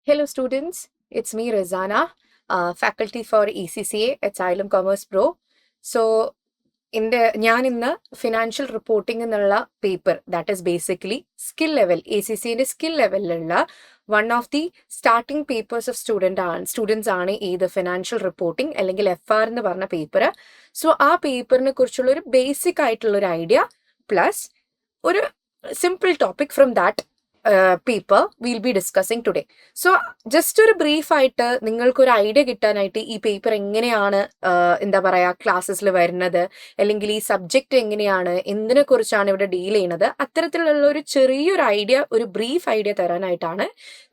Hello students, it's me Rizana, faculty for ACCA at Xylem Commerce Pro. So, ഞാൻ ഇന്ന് financial reporting എന്നുള്ള paper that is basically skill level ACCന്റെ skill ലെവലിലുള്ള one of the starting papers of students ആണ് ഏത് financial reporting അല്ലെങ്കിൽ FR എന്ന് പറഞ്ഞ പേപ്പർ. സോ ആ പേപ്പറിനെ കുറിച്ചുള്ള ഒരു ബേസിക് ആയിട്ടുള്ള ഒരു ഐഡിയ പ്ലസ് ഒരു simple topic from that paper will be discussing today. So just ഒരു ബ്രീഫ് ആയിട്ട് നിങ്ങൾക്കൊരു ഐഡിയ കിട്ടാനായിട്ട് ഈ പേപ്പർ എങ്ങനെയാണ് എന്താ പറയുക ക്ലാസ്സസിൽ വരുന്നത്, അല്ലെങ്കിൽ ഈ സബ്ജക്റ്റ് എങ്ങനെയാണ്, എന്തിനെ കുറിച്ചാണ് ഇവിടെ ഡീൽ ചെയ്യുന്നത്, അത്തരത്തിലുള്ള ഒരു ചെറിയൊരു ഐഡിയ, ഒരു ബ്രീഫ് ഐഡിയ തരാനായിട്ടാണ്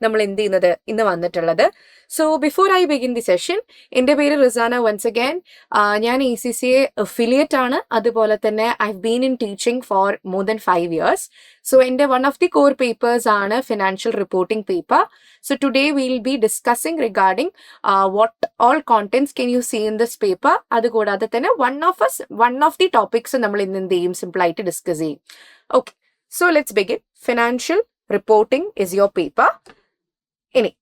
നമ്മൾ എന്ത് ചെയ്യുന്നത് ഇന്ന് വന്നിട്ടുള്ളത്. So before I begin the session, എൻ്റെ പേര് റിസാന. വൺസ് അഗൈൻ ഞാൻ ACCA അഫിലിയേറ്റ് ആണ്. അതുപോലെ തന്നെ I have been in teaching for more than 5 years. So എൻ്റെ one of the core papers ആണ് financial reporting paper. So today will be discussing regarding what all contents can you see in this paper. അതുകൂടാതെ തന്നെ one of the topics നമ്മൾ ഇന്ന് എന്ത് ചെയ്യും, simple ആയിട്ട് discuss ചെയ്യും. Okay, so let's begin. Financial reporting is your paper. ഇനി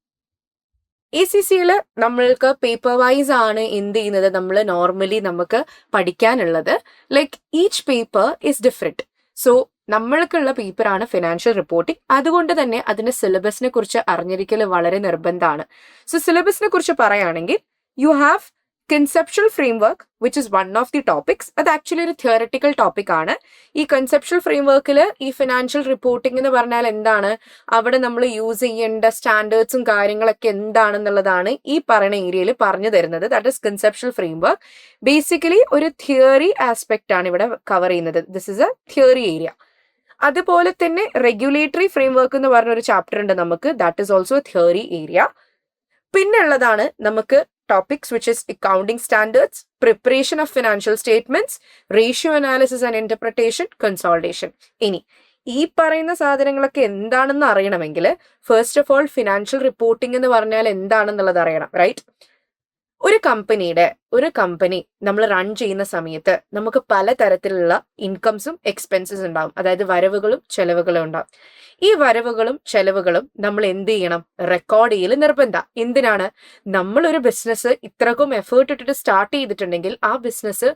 ACCയിൽ നമ്മൾക്ക് പേപ്പർ വൈസ് ആണ് എന്ത് ചെയ്യുന്നത്, നമ്മൾ നോർമലി നമുക്ക് പഠിക്കാനുള്ളത്. Like each paper is different. So നമ്മൾക്കുള്ള പേപ്പറാണ് ഫിനാൻഷ്യൽ റിപ്പോർട്ടിംഗ്. അതുകൊണ്ട് തന്നെ അതിന്റെ സിലബസിനെ കുറിച്ച് അറിഞ്ഞിരിക്കൽ വളരെ നിർബന്ധമാണ്. സോ സിലബസിനെ കുറിച്ച് പറയുകയാണെങ്കിൽ you have conceptual framework which is one of the topics. അത് ആക്ച്വലി ഒരു തിയററ്റിക്കൽ ടോപ്പിക് ആണ്. ഈ കൺസെപ്ച്വൽ ഫ്രെയിംവർക്കിൽ ഈ ഫിനാൻഷ്യൽ റിപ്പോർട്ടിംഗ് എന്ന് പറഞ്ഞാൽ എന്താണ്, അവിടെ നമ്മൾ യൂസ് ചെയ്യേണ്ട സ്റ്റാൻഡേർഡ്സും കാര്യങ്ങളൊക്കെ എന്താണെന്നുള്ളതാണ് ഈ പറയുന്ന ഏരിയയിൽ പറഞ്ഞു തരുന്നത്. That is conceptual framework. Basically ഒരു തിയറി ആസ്പെക്ട് ആണ് ഇവിടെ കവർ ചെയ്യുന്നത്. This is A theory area. അതുപോലെ തന്നെ റെഗുലേറ്ററി ഫ്രെയിംവർക്ക് എന്ന് പറഞ്ഞ ഒരു ചാപ്റ്റർ ഉണ്ട് നമുക്ക്. That is also theory area. പിന്നെ ഉള്ളതാണ് നമുക്ക് topics which is accounting standards, preparation of financial statements, ratio analysis and interpretation, consolidation. ഇനി ഈ പറയുന്ന സാധനങ്ങളൊക്കെ എന്താണെന്ന് അറിയണമെങ്കിൽ first of all financial reporting എന്ന് പറഞ്ഞാൽ എന്താണെന്നുള്ളത് അറിയണം, റൈറ്റ്? ഒരു കമ്പനി നമ്മൾ റൺ ചെയ്യുന്ന സമയത്ത് നമുക്ക് പലതരത്തിലുള്ള ഇൻകംസും എക്സ്പെൻസസ് ഉണ്ടാവും. അതായത് വരവുകളും ചെലവുകളും ഉണ്ടാവും. ഈ വരവുകളും ചെലവുകളും നമ്മൾ എന്ത് ചെയ്യണം, റെക്കോർഡ് ചെയ്യൽ നിർബന്ധം. എന്തിനാണ്, നമ്മളൊരു ബിസിനസ് ഇത്രക്കും എഫേർട്ട് ഇട്ടിട്ട് സ്റ്റാർട്ട് ചെയ്തിട്ടുണ്ടെങ്കിൽ ആ ബിസിനസ്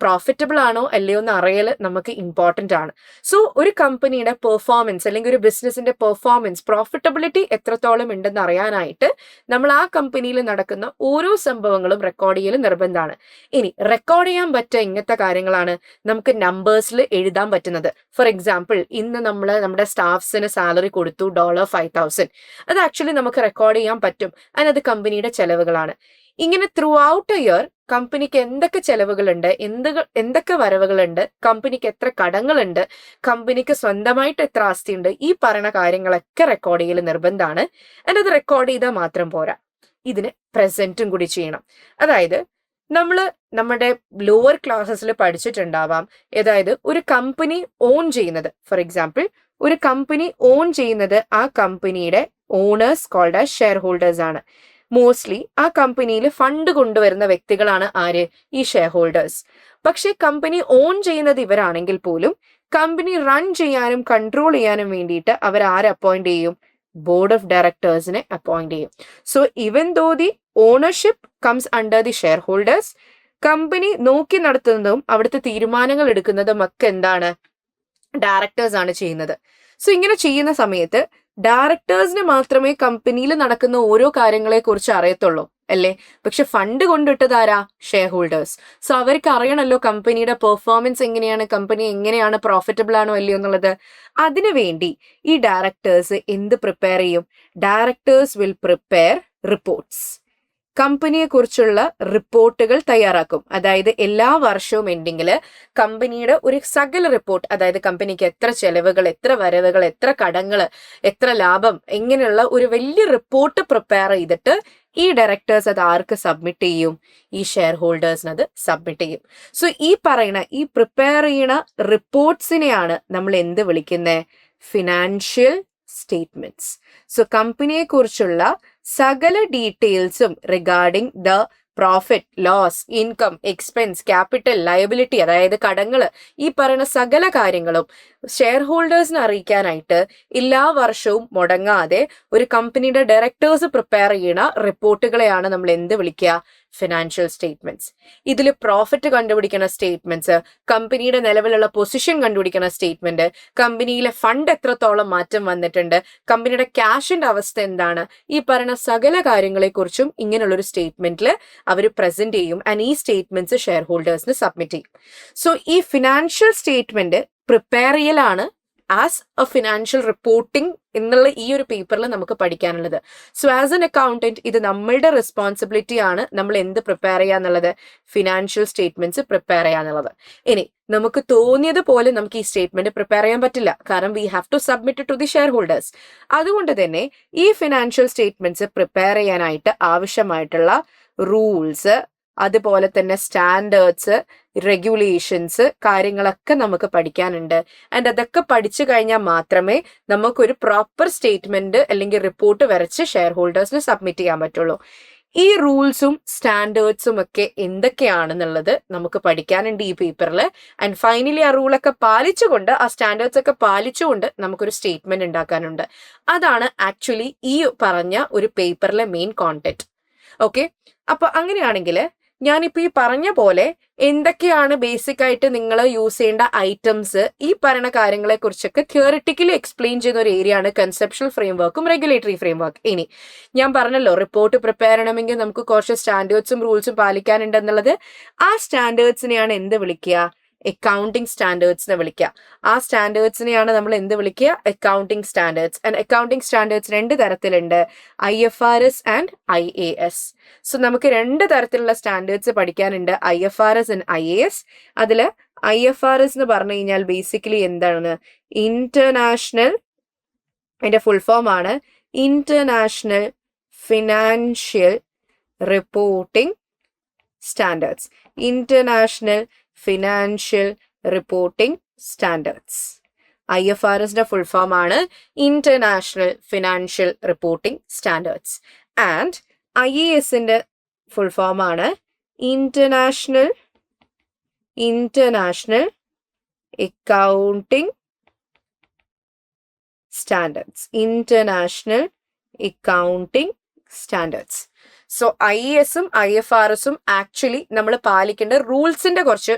പ്രോഫിറ്റബിൾ ആണോ അല്ലയോ എന്ന് അറിയൽ നമുക്ക് ഇമ്പോർട്ടൻ്റ് ആണ്. സോ ഒരു കമ്പനിയുടെ പെർഫോമൻസ് അല്ലെങ്കിൽ ഒരു ബിസിനസിന്റെ പെർഫോമൻസ്, പ്രോഫിറ്റബിലിറ്റി എത്രത്തോളം ഉണ്ടെന്ന് അറിയാനായിട്ട് നമ്മൾ ആ കമ്പനിയിൽ നടക്കുന്ന ഓരോ സംഭവങ്ങളും റെക്കോർഡ് ചെയ്യൽ നിർബന്ധമാണ്. ഇനി റെക്കോർഡ് ചെയ്യാൻ പറ്റുക ഇങ്ങനത്തെ കാര്യങ്ങളാണ് നമുക്ക് നമ്പേഴ്സിൽ എഴുതാൻ പറ്റുന്നത്. ഫോർ എക്സാമ്പിൾ, ഇന്ന് നമ്മൾ നമ്മുടെ സ്റ്റാഫ്സിന് സാലറി കൊടുത്തു $5,000. അത് ആക്ച്വലി നമുക്ക് റെക്കോർഡ് ചെയ്യാൻ പറ്റും. അതിനത് കമ്പനിയുടെ ചെലവുകളാണ്. ഇങ്ങനെ ത്രൂ ഔട്ട് എ ഇയർ കമ്പനിക്ക് എന്തൊക്കെ ചെലവുകളുണ്ട്, എന്തൊക്കെ വരവുകളുണ്ട്, കമ്പനിക്ക് എത്ര കടങ്ങളുണ്ട്, കമ്പനിക്ക് സ്വന്തമായിട്ട് എത്ര ആസ്തിയുണ്ട്, ഈ പറയുന്ന കാര്യങ്ങളൊക്കെ റെക്കോർഡ് ചെയ്യൽ നിർബന്ധമാണ്. അത് റെക്കോർഡ് ചെയ്താൽ മാത്രം പോരാ, ഇതിന് പ്രസന്റും കൂടി ചെയ്യണം. അതായത് നമ്മൾ നമ്മുടെ ലോവർ ക്ലാസ്സസിൽ പഠിച്ചിട്ടുണ്ടാവാം. അതായത് ഒരു കമ്പനി ഓൺ ചെയ്യുന്നത്, ഫോർ എക്സാമ്പിൾ ഒരു കമ്പനി ഓൺ ചെയ്യുന്നത് ആ കമ്പനിയുടെ owners called as shareholders ആണ്. മോസ്റ്റ്ലി ആ കമ്പനിയിൽ ഫണ്ട് കൊണ്ടുവരുന്ന വ്യക്തികളാണ് ആര്, ഈ ഷെയർ ഹോൾഡേഴ്സ്. പക്ഷെ കമ്പനി ഓൺ ചെയ്യുന്നത് ഇവരാണെങ്കിൽ പോലും കമ്പനി റൺ ചെയ്യാനും കൺട്രോൾ ചെയ്യാനും വേണ്ടിയിട്ട് അവർ ആരെ അപ്പോയിന്റ് ചെയ്യും, ബോർഡ് ഓഫ് ഡയറക്ടേഴ്സിനെ അപ്പോയിന്റ് ചെയ്യും. So even though the ownership comes under the share holders, company നോക്കി നടത്തുന്നതും അവിടുത്തെ തീരുമാനങ്ങൾ എടുക്കുന്നതും ഒക്കെ എന്താണ്, ഡയറക്ടേഴ്സ് ആണ് ചെയ്യുന്നത്. സോ ഇങ്ങനെ ചെയ്യുന്ന സമയത്ത് ഡയറക്ടേഴ്സിന് മാത്രമേ കമ്പനിയിൽ നടക്കുന്ന ഓരോ കാര്യങ്ങളെ കുറിച്ച് അറിയത്തുള്ളൂ, അല്ലേ? പക്ഷെ ഫണ്ട് കൊണ്ടിട്ടത് ആരാ, ഷെയർ ഹോൾഡേഴ്സ്. സോ അവർക്ക് അറിയണമല്ലോ കമ്പനിയുടെ പെർഫോമൻസ് എങ്ങനെയാണ്, കമ്പനി എങ്ങനെയാണ്, പ്രോഫിറ്റബിൾ ആണോ അല്ലയോ എന്നുള്ളത്. അതിനുവേണ്ടി ഈ ഡയറക്ടേഴ്സ് എന്ത് പ്രിപ്പയർ ചെയ്യും, ഡയറക്ടേഴ്സ് വിൽ പ്രിപ്പയർ റിപ്പോർട്ട്സ്. കമ്പനിയെ കുറിച്ചുള്ള റിപ്പോർട്ടുകൾ തയ്യാറാക്കും. അതായത് എല്ലാ വർഷവും എൻഡിങ്ങിൽ കമ്പനിയുടെ ഒരു സകല റിപ്പോർട്ട്, അതായത് കമ്പനിക്ക് എത്ര ചെലവുകൾ, എത്ര വരവുകൾ, എത്ര കടങ്ങൾ, എത്ര ലാഭം, ഇങ്ങനെയുള്ള ഒരു വലിയ റിപ്പോർട്ട് പ്രിപ്പയർ ചെയ്തിട്ട് ഈ ഡയറക്ടേഴ്സ് അത് ആർക്ക് സബ്മിറ്റ് ചെയ്യും, ഈ ഷെയർ ഹോൾഡേഴ്സിന് അത് സബ്മിറ്റ് ചെയ്യും. സോ ഈ പ്രിപ്പയർ ചെയ്യണ റിപ്പോർട്ട്സിനെയാണ് നമ്മൾ എന്ത് വിളിക്കുന്നത്, ഫിനാൻഷ്യൽ സ്റ്റേറ്റ്മെന്റ്സ്. സോ കമ്പനിയെ കുറിച്ചുള്ള സകല ഡീറ്റെയിൽസും regarding the profit, loss, income, expense, capital, liability, അതായത് കടങ്ങൾ, ഈ പറയുന്ന സകല കാര്യങ്ങളും ഷെയർ ഹോൾഡേഴ്സിനെ അറിയിക്കാനായിട്ട് എല്ലാ വർഷവും മുടങ്ങാതെ ഒരു കമ്പനിയുടെ ഡയറക്ടേഴ്സ് പ്രിപ്പയർ ചെയ്യുന്ന റിപ്പോർട്ടുകളെയാണ് നമ്മൾ എന്ത് വിളിക്കുക? Financial statements. ഇതിൽ പ്രോഫിറ്റ് കണ്ടുപിടിക്കുന്ന സ്റ്റേറ്റ്മെന്റ്സ്, കമ്പനിയുടെ നിലവിലുള്ള പൊസിഷൻ കണ്ടുപിടിക്കുന്ന സ്റ്റേറ്റ്മെന്റ്, കമ്പനിയിലെ ഫണ്ട് എത്രത്തോളം മാറ്റം വന്നിട്ടുണ്ട്, കമ്പനിയുടെ ക്യാഷിന്റെ അവസ്ഥ എന്താണ്, ഈ പറയുന്ന സകല കാര്യങ്ങളെക്കുറിച്ചും ഇങ്ങനെയുള്ളൊരു സ്റ്റേറ്റ്മെന്റിൽ അവർ പ്രസന്റ് ചെയ്യും. ആൻഡ് ഈ സ്റ്റേറ്റ്മെന്റ്സ് ഷെയർ ഹോൾഡേഴ്സിന് സബ്മിറ്റ് ചെയ്യും. സോ ഈ ഫിനാൻഷ്യൽ സ്റ്റേറ്റ്മെന്റ് പ്രിപ്പയർ ചെയ്യലാണ് ആസ് എ ഫിനാൻഷ്യൽ റിപ്പോർട്ടിംഗ് എന്നുള്ള ഈ ഒരു പേപ്പറിൽ നമുക്ക് പഠിക്കാനുള്ളത്. സോ ആസ് എൻ അക്കൗണ്ടന്റ് ഇത് നമ്മളുടെ റെസ്പോൺസിബിലിറ്റി ആണ്. നമ്മൾ എന്ത് പ്രിപ്പയർ ചെയ്യാന്നുള്ളത്? ഫിനാൻഷ്യൽ സ്റ്റേറ്റ്മെന്റ്സ് പ്രിപ്പയർ ചെയ്യാന്നുള്ളത്. ഇനി നമുക്ക് തോന്നിയതുപോലെ നമുക്ക് ഈ സ്റ്റേറ്റ്മെന്റ് പ്രിപ്പയർ ചെയ്യാൻ പറ്റില്ല. കാരണം we have to submit to the share holders. അതുകൊണ്ട് തന്നെ ഈ ഫിനാൻഷ്യൽ സ്റ്റേറ്റ്മെന്റ്സ് പ്രിപ്പയർ ചെയ്യാനായിട്ട് ആവശ്യമായിട്ടുള്ള റൂൾസ്, അതുപോലെ തന്നെ സ്റ്റാൻഡേർഡ്സ്, റെഗുലേഷൻസ്, കാര്യങ്ങളൊക്കെ നമുക്ക് പഠിക്കാനുണ്ട്. ആൻഡ് അതൊക്കെ പഠിച്ചു കഴിഞ്ഞാൽ മാത്രമേ നമുക്കൊരു പ്രോപ്പർ സ്റ്റേറ്റ്മെന്റ് അല്ലെങ്കിൽ റിപ്പോർട്ട് വരച്ച് ഷെയർ ഹോൾഡേഴ്സിന് സബ്മിറ്റ് ചെയ്യാൻ പറ്റുള്ളൂ. ഈ റൂൾസും സ്റ്റാൻഡേർഡ്സും ഒക്കെ എന്തൊക്കെയാണെന്നുള്ളത് നമുക്ക് പഠിക്കാനുണ്ട് ഈ പേപ്പറിൽ. ആൻഡ് ഫൈനലി ആ റൂളൊക്കെ പാലിച്ചുകൊണ്ട്, ആ സ്റ്റാൻഡേർഡ്സ് ഒക്കെ പാലിച്ചുകൊണ്ട് നമുക്കൊരു സ്റ്റേറ്റ്മെന്റ് ഉണ്ടാക്കാനുണ്ട്. അതാണ് ആക്ച്വലി ഈ പറഞ്ഞ ഒരു പേപ്പറിലെ മെയിൻ കോണ്ടന്റ്. ഓക്കെ, അപ്പൊ അങ്ങനെയാണെങ്കിൽ ഞാനിപ്പോൾ ഈ പറഞ്ഞ പോലെ എന്തൊക്കെയാണ് ബേസിക് ആയിട്ട് നിങ്ങൾ യൂസ് ചെയ്യേണ്ട ഐറ്റംസ്, ഈ പറയുന്ന കാര്യങ്ങളെ കുറിച്ചൊക്കെ തിയറിറ്റിക്കലി എക്സ്പ്ലെയിൻ ചെയ്യുന്ന ഒരു ഏരിയ ആണ് കൺസെപ്ഷ്യൽ ഫ്രെയിംവർക്കും റെഗുലേറ്ററി ഫ്രെയിംവർക്ക്. ഇനി ഞാൻ പറഞ്ഞല്ലോ റിപ്പോർട്ട് പ്രിപ്പയർ ചെയ്യണമെങ്കിൽ നമുക്ക് കുറച്ച് സ്റ്റാൻഡേർഡ്സും റൂൾസും പാലിക്കാനുണ്ടെന്നുള്ളത്. ആ സ്റ്റാൻഡേർഡ്സിനെയാണ് എന്ത് വിളിക്കുക? അക്കൗണ്ടിങ് സ്റ്റാൻഡേർഡ്സ് എന്ന് വിളിക്കുക. ആ സ്റ്റാൻഡേർഡ്സിനെയാണ് നമ്മൾ എന്ത് വിളിക്കുക? Accounting standards. And accounting standards 2 തരത്തിലുണ്ട്, IFRS ആൻഡ് IAS. സോ നമുക്ക് 2 തരത്തിലുള്ള സ്റ്റാൻഡേർഡ്സ് പഠിക്കാനുണ്ട്, IFRS ആൻഡ് IAS. അതിൽ IFRS എന്ന് പറഞ്ഞു കഴിഞ്ഞാൽ ബേസിക്കലി എന്താണ്? ഇന്റർനാഷണൽ, അതിന്റെ ഫുൾ ഫോം ആണ് international financial reporting standards. International financial reporting standards. IFRSന്റെ ഫുൾ ഫോം ആണ് international financial reporting standards. And IASന്റെ ഫുൾ ഫോം ആണ് international accounting standards. International accounting standards. So IASഉം IFRSഉം ആക്ച്വലി നമ്മൾ പാലിക്കേണ്ട റൂൾസിന്റെ കുറച്ച്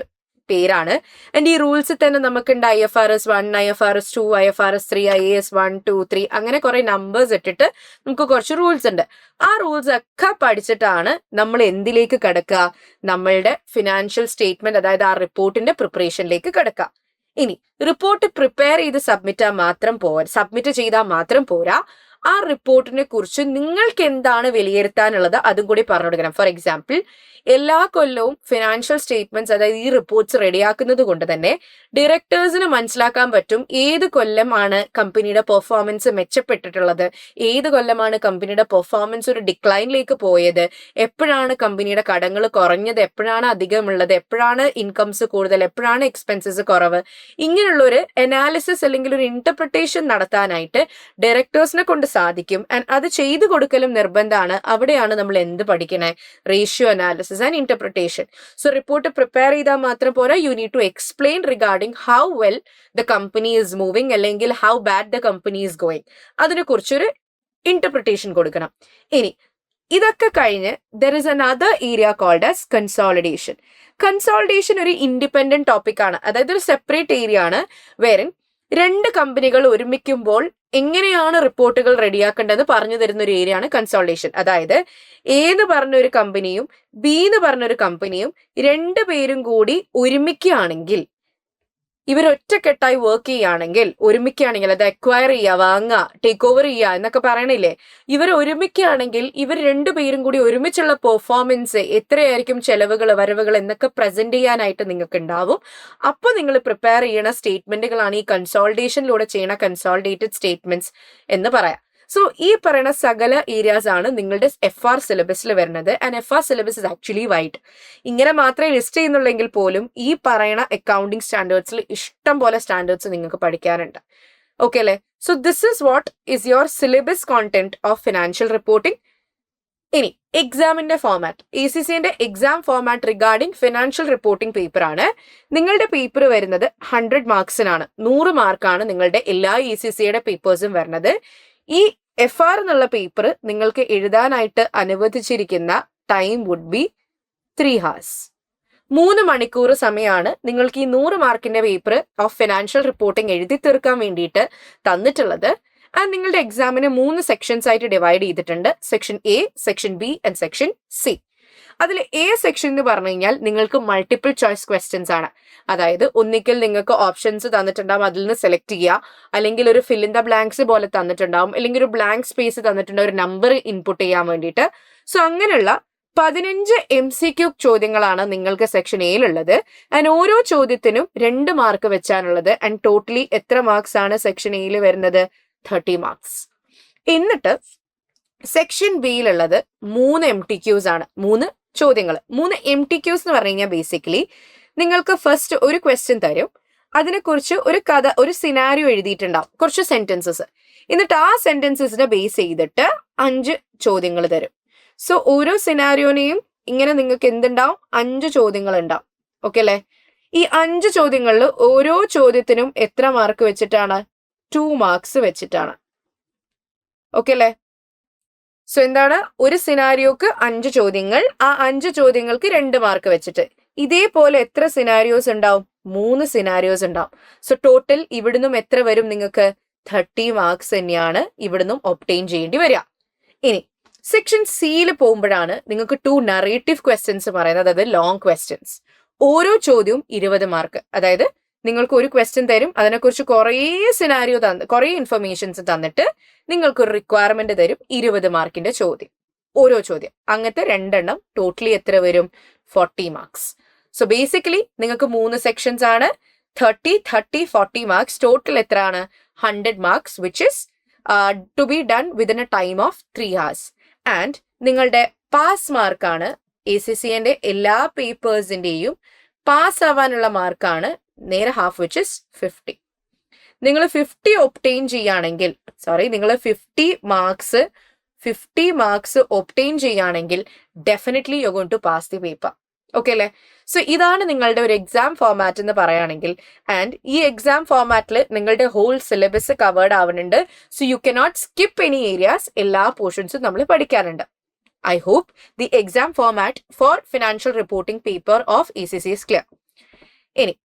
പേരാണ്. ആൻഡ് ഈ റൂൾസിൽ തന്നെ നമുക്കുണ്ട് IFRS 1, IFRS 2, IFRS 3, IAS 1, 2, 3 അങ്ങനെ കുറെ നമ്പേഴ്സ് ഇട്ടിട്ട് നമുക്ക് കുറച്ച് റൂൾസ് ഉണ്ട്. ആ റൂൾസ് ഒക്കെ പഠിച്ചിട്ടാണ് നമ്മൾ എന്തിലേക്ക് കിടക്കുക? നമ്മളുടെ ഫിനാൻഷ്യൽ സ്റ്റേറ്റ്മെന്റ്, അതായത് ആ റിപ്പോർട്ടിന്റെ പ്രിപ്പറേഷനിലേക്ക് കിടക്കുക. ഇനി റിപ്പോർട്ട് പ്രിപ്പയർ ചെയ്ത് സബ്മിറ്റ് ചെയ്താൽ മാത്രം പോരാ, ആ റിപ്പോർട്ടിനെ കുറിച്ച് നിങ്ങൾക്ക് എന്താണ് വിലയിരുത്താനുള്ളത് അതും കൂടി പറഞ്ഞു കൊടുക്കണം. ഫോർ എക്സാമ്പിൾ, എല്ലാ കൊല്ലവും ഫിനാൻഷ്യൽ സ്റ്റേറ്റ്മെന്റ്സ്, അതായത് ഈ റിപ്പോർട്ട്സ് റെഡിയാക്കുന്നത് കൊണ്ട് തന്നെ ഡയറക്ടേഴ്സിന് മനസ്സിലാക്കാൻ പറ്റും ഏത് കൊല്ലമാണ് കമ്പനിയുടെ പെർഫോമൻസ് മെച്ചപ്പെട്ടിട്ടുള്ളത്, ഏത് കൊല്ലമാണ് കമ്പനിയുടെ പെർഫോമൻസ് ഒരു ഡിക്ലൈനിലേക്ക് പോയത്, എപ്പോഴാണ് കമ്പനിയുടെ കടങ്ങൾ കുറഞ്ഞത്, എപ്പോഴാണ് അധികമുള്ളത്, എപ്പോഴാണ് ഇൻകംസ് കൂടുതൽ, എപ്പോഴാണ് എക്സ്പെൻസസ് കുറവ്. ഇങ്ങനെയുള്ള ഒരു അനാലിസിസ് അല്ലെങ്കിൽ ഒരു ഇന്റർപ്രിട്ടേഷൻ നടത്താനായിട്ട് ഡയറക്ടേഴ്സിനെ കൊണ്ട് സാധിക്കും. ആൻഡ് അത് ചെയ്തു കൊടുക്കലും നിർബന്ധമാണ്. അവിടെയാണ് നമ്മൾ എന്ത് പഠിക്കണേ? Ratio analysis and interpretation. So report prepare ചെയ്താൽ മാത്രം പോരാ, you need to explain regarding how well the company is moving അല്ലെങ്കിൽ how bad the company is going. അതിനെ കുറിച്ചൊരു ഇന്റർപ്രിട്ടേഷൻ കൊടുക്കണം. ഇനി ഇതൊക്കെ കഴിഞ്ഞ് there is another area called as consolidation. Consolidation ഒരു ഇൻഡിപെൻഡന്റ് ടോപ്പിക് ആണ്, അതായത് ഒരു സെപ്പറേറ്റ് ഏരിയ ആണ്. വേറെ 2 കമ്പനികൾ ഒരുമിക്കുമ്പോൾ എങ്ങനെയാണ് റിപ്പോർട്ടുകൾ റെഡിയാക്കേണ്ടത് പറഞ്ഞു തരുന്ന ഒരു ഏരിയ ആണ് കൺസോളിഡേഷൻ. അതായത് A എന്ന് പറഞ്ഞൊരു കമ്പനിയും B എന്ന് പറഞ്ഞൊരു കമ്പനിയും 2 പേരും കൂടി ഒരുമിക്കുകയാണെങ്കിൽ, ഇവർ ഒറ്റക്കെട്ടായി വർക്ക് ചെയ്യുകയാണെങ്കിൽ, ഒരുമിക്കുകയാണെങ്കിൽ, അത് അക്വയർ ചെയ്യുക, വാങ്ങുക, ടേക്ക് ഓവർ ചെയ്യുക എന്നൊക്കെ പറയണില്ലേ, ഇവർ ഒരുമിക്കുകയാണെങ്കിൽ ഇവർ 2 പേരും കൂടി ഒരുമിച്ചുള്ള പെർഫോമൻസ് എത്രയായിരിക്കും, ചെലവുകൾ, വരവുകൾ എന്നൊക്കെ പ്രസന്റ് ചെയ്യാനായിട്ട് നിങ്ങൾക്ക് ഉണ്ടാവും. അപ്പോൾ നിങ്ങൾ പ്രിപ്പയർ ചെയ്യണ സ്റ്റേറ്റ്മെന്റുകളാണ് ഈ കൺസോളിഡേഷനിലൂടെ ചെയ്യണ കൺസോളിഡേറ്റഡ് സ്റ്റേറ്റ്മെന്റ്സ് എന്ന് പറയാം. സോ ഈ പറയുന്ന സകല ഏരിയാസ് ആണ് നിങ്ങളുടെ FR സിലബസിൽ വരുന്നത്. And FR syllabus is actually wide. ഇങ്ങനെ മാത്രമേ ലിസ്റ്റ് ചെയ്യുന്നുള്ളെങ്കിൽ പോലും ഈ പറയുന്ന അക്കൗണ്ടിങ് സ്റ്റാൻഡേർഡ്സിൽ ഇഷ്ടം പോലെ സ്റ്റാൻഡേർഡ്സ് നിങ്ങൾക്ക് പഠിക്കാനുണ്ട്. ഓക്കെ അല്ലേ? So this is what is your syllabus content of financial reporting. ഇനി എക്സാമിന്റെ ഫോമാറ്റ്, ACCന്റെ exam format regarding financial reporting paper ആണ്. നിങ്ങളുടെ പേപ്പർ വരുന്നത് 100 മാർക്സിനാണ്. 100 മാർക്കാണ് നിങ്ങളുടെ എല്ലാ ACCയുടെ പേപ്പേഴ്സും വരുന്നത്. ഈ FR എന്നുള്ള പേപ്പർ നിങ്ങൾക്ക് എഴുതാനായിട്ട് അനുവദിച്ചിരിക്കുന്ന ടൈം വുഡ് ബി 3 hours. 3 മണിക്കൂർ സമയമാണ് നിങ്ങൾക്ക് ഈ 100 മാർക്കിന്റെ പേപ്പർ ഓഫ് ഫിനാൻഷ്യൽ റിപ്പോർട്ടിംഗ് എഴുതി തീർക്കാൻ വേണ്ടിയിട്ട് തന്നിട്ടുള്ളത്. ആൻഡ് നിങ്ങളുടെ എക്സാമിന് 3 സെക്ഷൻസ് ആയിട്ട് ഡിവൈഡ് ചെയ്തിട്ടുണ്ട്. Section A, section B and section C. അതിൽ A സെക്ഷൻ എന്ന് പറഞ്ഞു കഴിഞ്ഞാൽ നിങ്ങൾക്ക് മൾട്ടിപ്പിൾ ചോയ്സ് ക്വസ്റ്റ്യൻസ് ആണ്. അതായത് ഒന്നിക്കൽ നിങ്ങൾക്ക് ഓപ്ഷൻസ് തന്നിട്ടുണ്ടാവും, അതിൽ നിന്ന് സെലക്ട് ചെയ്യുക, അല്ലെങ്കിൽ ഒരു ഫിൽ ഇൻ ദ ബ്ലാങ്ക്സ് പോലെ തന്നിട്ടുണ്ടാവും, അല്ലെങ്കിൽ ഒരു ബ്ലാങ്ക് സ്പേസ് തന്നിട്ടുണ്ട് ഒരു നമ്പർ ഇൻപുട്ട് ചെയ്യാൻ വേണ്ടിയിട്ട്. സോ അങ്ങനെയുള്ള 15 MCQ ചോദ്യങ്ങളാണ് നിങ്ങൾക്ക് സെക്ഷൻ എയിലുള്ളത്. ആൻഡ് ഓരോ ചോദ്യത്തിനും 2 മാർക്ക് വെച്ചാണുള്ളത്. ആൻഡ് ടോട്ടലി എത്ര മാർക്സ് ആണ് സെക്ഷൻ എയിൽ വരുന്നത്? 30 മാർക്സ്. എന്നിട്ട് സെക്ഷൻ ബിയിലുള്ളത് 3 MTQs ആണ്. 3 ചോദ്യങ്ങൾ. 3 MTQs എന്ന് പറഞ്ഞു കഴിഞ്ഞാൽ ബേസിക്കലി നിങ്ങൾക്ക് ഫസ്റ്റ് ഒരു ക്വസ്റ്റ്യൻ തരും, അതിനെക്കുറിച്ച് ഒരു കഥ, ഒരു സിനാരിയോ എഴുതിയിട്ടുണ്ടാവും, കുറച്ച് സെന്റൻസസ്. എന്നിട്ട് ആ സെന്റൻസസിനെ ബേസ് ചെയ്തിട്ട് 5 ചോദ്യങ്ങൾ തരും. സോ ഓരോ സിനാരിയോനെയും ഇങ്ങനെ നിങ്ങൾക്ക് എന്തുണ്ടാവും? 5 ചോദ്യങ്ങൾ ഉണ്ടാവും. ഓക്കെ അല്ലെ? ഈ 5 ചോദ്യങ്ങളിൽ ഓരോ ചോദ്യത്തിനും എത്ര മാർക്ക് വെച്ചിട്ടാണ്? 2 മാർക്സ് വെച്ചിട്ടാണ്. ഓക്കെ അല്ലെ? സോ എന്താണ്? ഒരു സിനാരിയോക്ക് 5 ചോദ്യങ്ങൾ, ആ 5 ചോദ്യങ്ങൾക്ക് 2 മാർക്ക് വെച്ചിട്ട്. ഇതേപോലെ എത്ര സിനാരിയോസ് ഉണ്ടാവും? 3 സിനാരിയോസ് ഉണ്ടാവും. സോ ടോട്ടൽ ഇവിടുന്നും എത്ര വരും നിങ്ങൾക്ക്? 30 മാർക്സ് തന്നെയാണ് ഇവിടുന്നും ഒബ്റ്റെയിൻ ചെയ്യേണ്ടി വരിക. ഇനി സെക്ഷൻ സിയിൽ പോകുമ്പോഴാണ് നിങ്ങൾക്ക് 2 നറേറ്റീവ് ക്വസ്റ്റ്യൻസ് പറയുന്നത്, അതായത് ലോങ് ക്വസ്റ്റ്യൻസ്. ഓരോ ചോദ്യവും 20 മാർക്ക്. അതായത് നിങ്ങൾക്ക് ഒരു ക്വസ്റ്റ്യൻ തരും, അതിനെക്കുറിച്ച് കുറേ സിനാരിയോ കുറേ ഇൻഫർമേഷൻസ് തന്നിട്ട് നിങ്ങൾക്കൊരു റിക്വയർമെന്റ് തരും, 20 മാർക്കിന്റെ ചോദ്യം, ഓരോ ചോദ്യം. അങ്ങനത്തെ 2 എണ്ണം ടോട്ടലി എത്ര വരും? 40 മാർക്സ്. സോ ബേസിക്കലി നിങ്ങൾക്ക് 3 സെക്ഷൻസ് ആണ്. 30, 30, 40 മാർക്സ്. ടോട്ടൽ എത്രയാണ്? 100 marks, which is to be done within a time of 3 hours. And നിങ്ങളുടെ പാസ് മാർക്കാണ് ACCന്റെ എല്ലാ പേപ്പേഴ്സിന്റെയും പാസ് ആവാനുള്ള മാർക്കാണ് നേരെ ഹാഫ്, വിച്ച് ഇസ് 50. നിങ്ങൾ 50 ഒബ്റ്റെയിൻ ചെയ്യുകയാണെങ്കിൽ, നിങ്ങൾ 50 മാർക്സ് ഒബ്റ്റെയിൻ ചെയ്യുകയാണെങ്കിൽ definitely you going to pass the paper. Okay അല്ലേ? സോ ഇതാണ് നിങ്ങളുടെ ഒരു എക്സാം ഫോമാറ്റ് എന്ന് പറയുകയാണെങ്കിൽ. ആൻഡ് ഈ എക്സാം ഫോമാറ്റിൽ നിങ്ങളുടെ ഹോൾ സിലബസ് കവേർഡ് ആവുന്നുണ്ട്. So you cannot skip any areas. എല്ലാ പോർഷൻസും നമ്മൾ പഠിക്കാനുണ്ട്. I hope the exam format for financial reporting paper of ACC is clear. ഇനി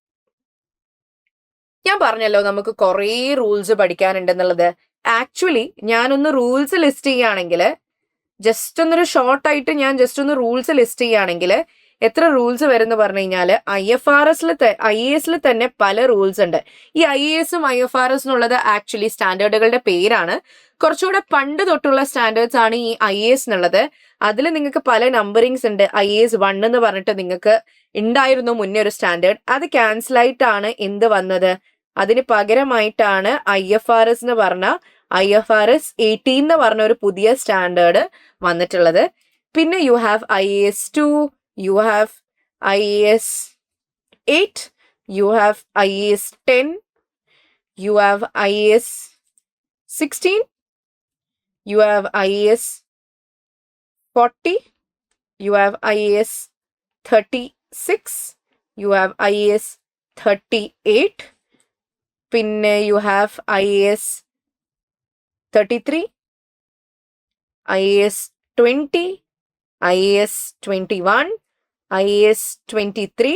ഞാൻ പറഞ്ഞല്ലോ നമുക്ക് കുറേ റൂൾസ് പഠിക്കാനുണ്ടെന്നുള്ളത്. ആക്ച്വലി ഞാനൊന്ന് റൂൾസ് ലിസ്റ്റ് ചെയ്യുകയാണെങ്കിൽ, ജസ്റ്റ് ഒന്നൊരു ഷോർട്ടായിട്ട് ഞാൻ ജസ്റ്റ് ഒന്ന് റൂൾസ് ലിസ്റ്റ് ചെയ്യുകയാണെങ്കിൽ എത്ര റൂൾസ് വരുമെന്ന് പറഞ്ഞു കഴിഞ്ഞാൽ IAS തന്നെ പല റൂൾസ് ഉണ്ട്. ഈ IASഉം IFRS എന്നുള്ളത് ആക്ച്വലി സ്റ്റാൻഡേർഡുകളുടെ പേരാണ്. കുറച്ചുകൂടെ പണ്ട് തൊട്ടുള്ള സ്റ്റാൻഡേർഡ്സ് ആണ് ഈ IAS എന്നുള്ളത്. അതിൽ നിങ്ങൾക്ക് പല നമ്പറിങ്സ് ഉണ്ട്. IAS 1 എന്ന് പറഞ്ഞിട്ട് നിങ്ങൾക്ക് ഉണ്ടായിരുന്നു മുന്നേ ഒരു സ്റ്റാൻഡേർഡ്. അത് ക്യാൻസൽ ആയിട്ടാണ് എന്ത് വന്നത്? അതിന് പകരമായിട്ടാണ് IFRS എന്ന് പറഞ്ഞ IFRS 18 എന്ന് പറഞ്ഞ ഒരു പുതിയ സ്റ്റാൻഡേർഡ് വന്നിട്ടുള്ളത്. പിന്നെ you have IAS 2, you have IAS 8, you have IAS 10, you have IAS 16, you have IAS 40, you have IAS 36, you have IAS 38, പിന്നെ you have IAS 33, IAS 20, IAS 21, IAS 23,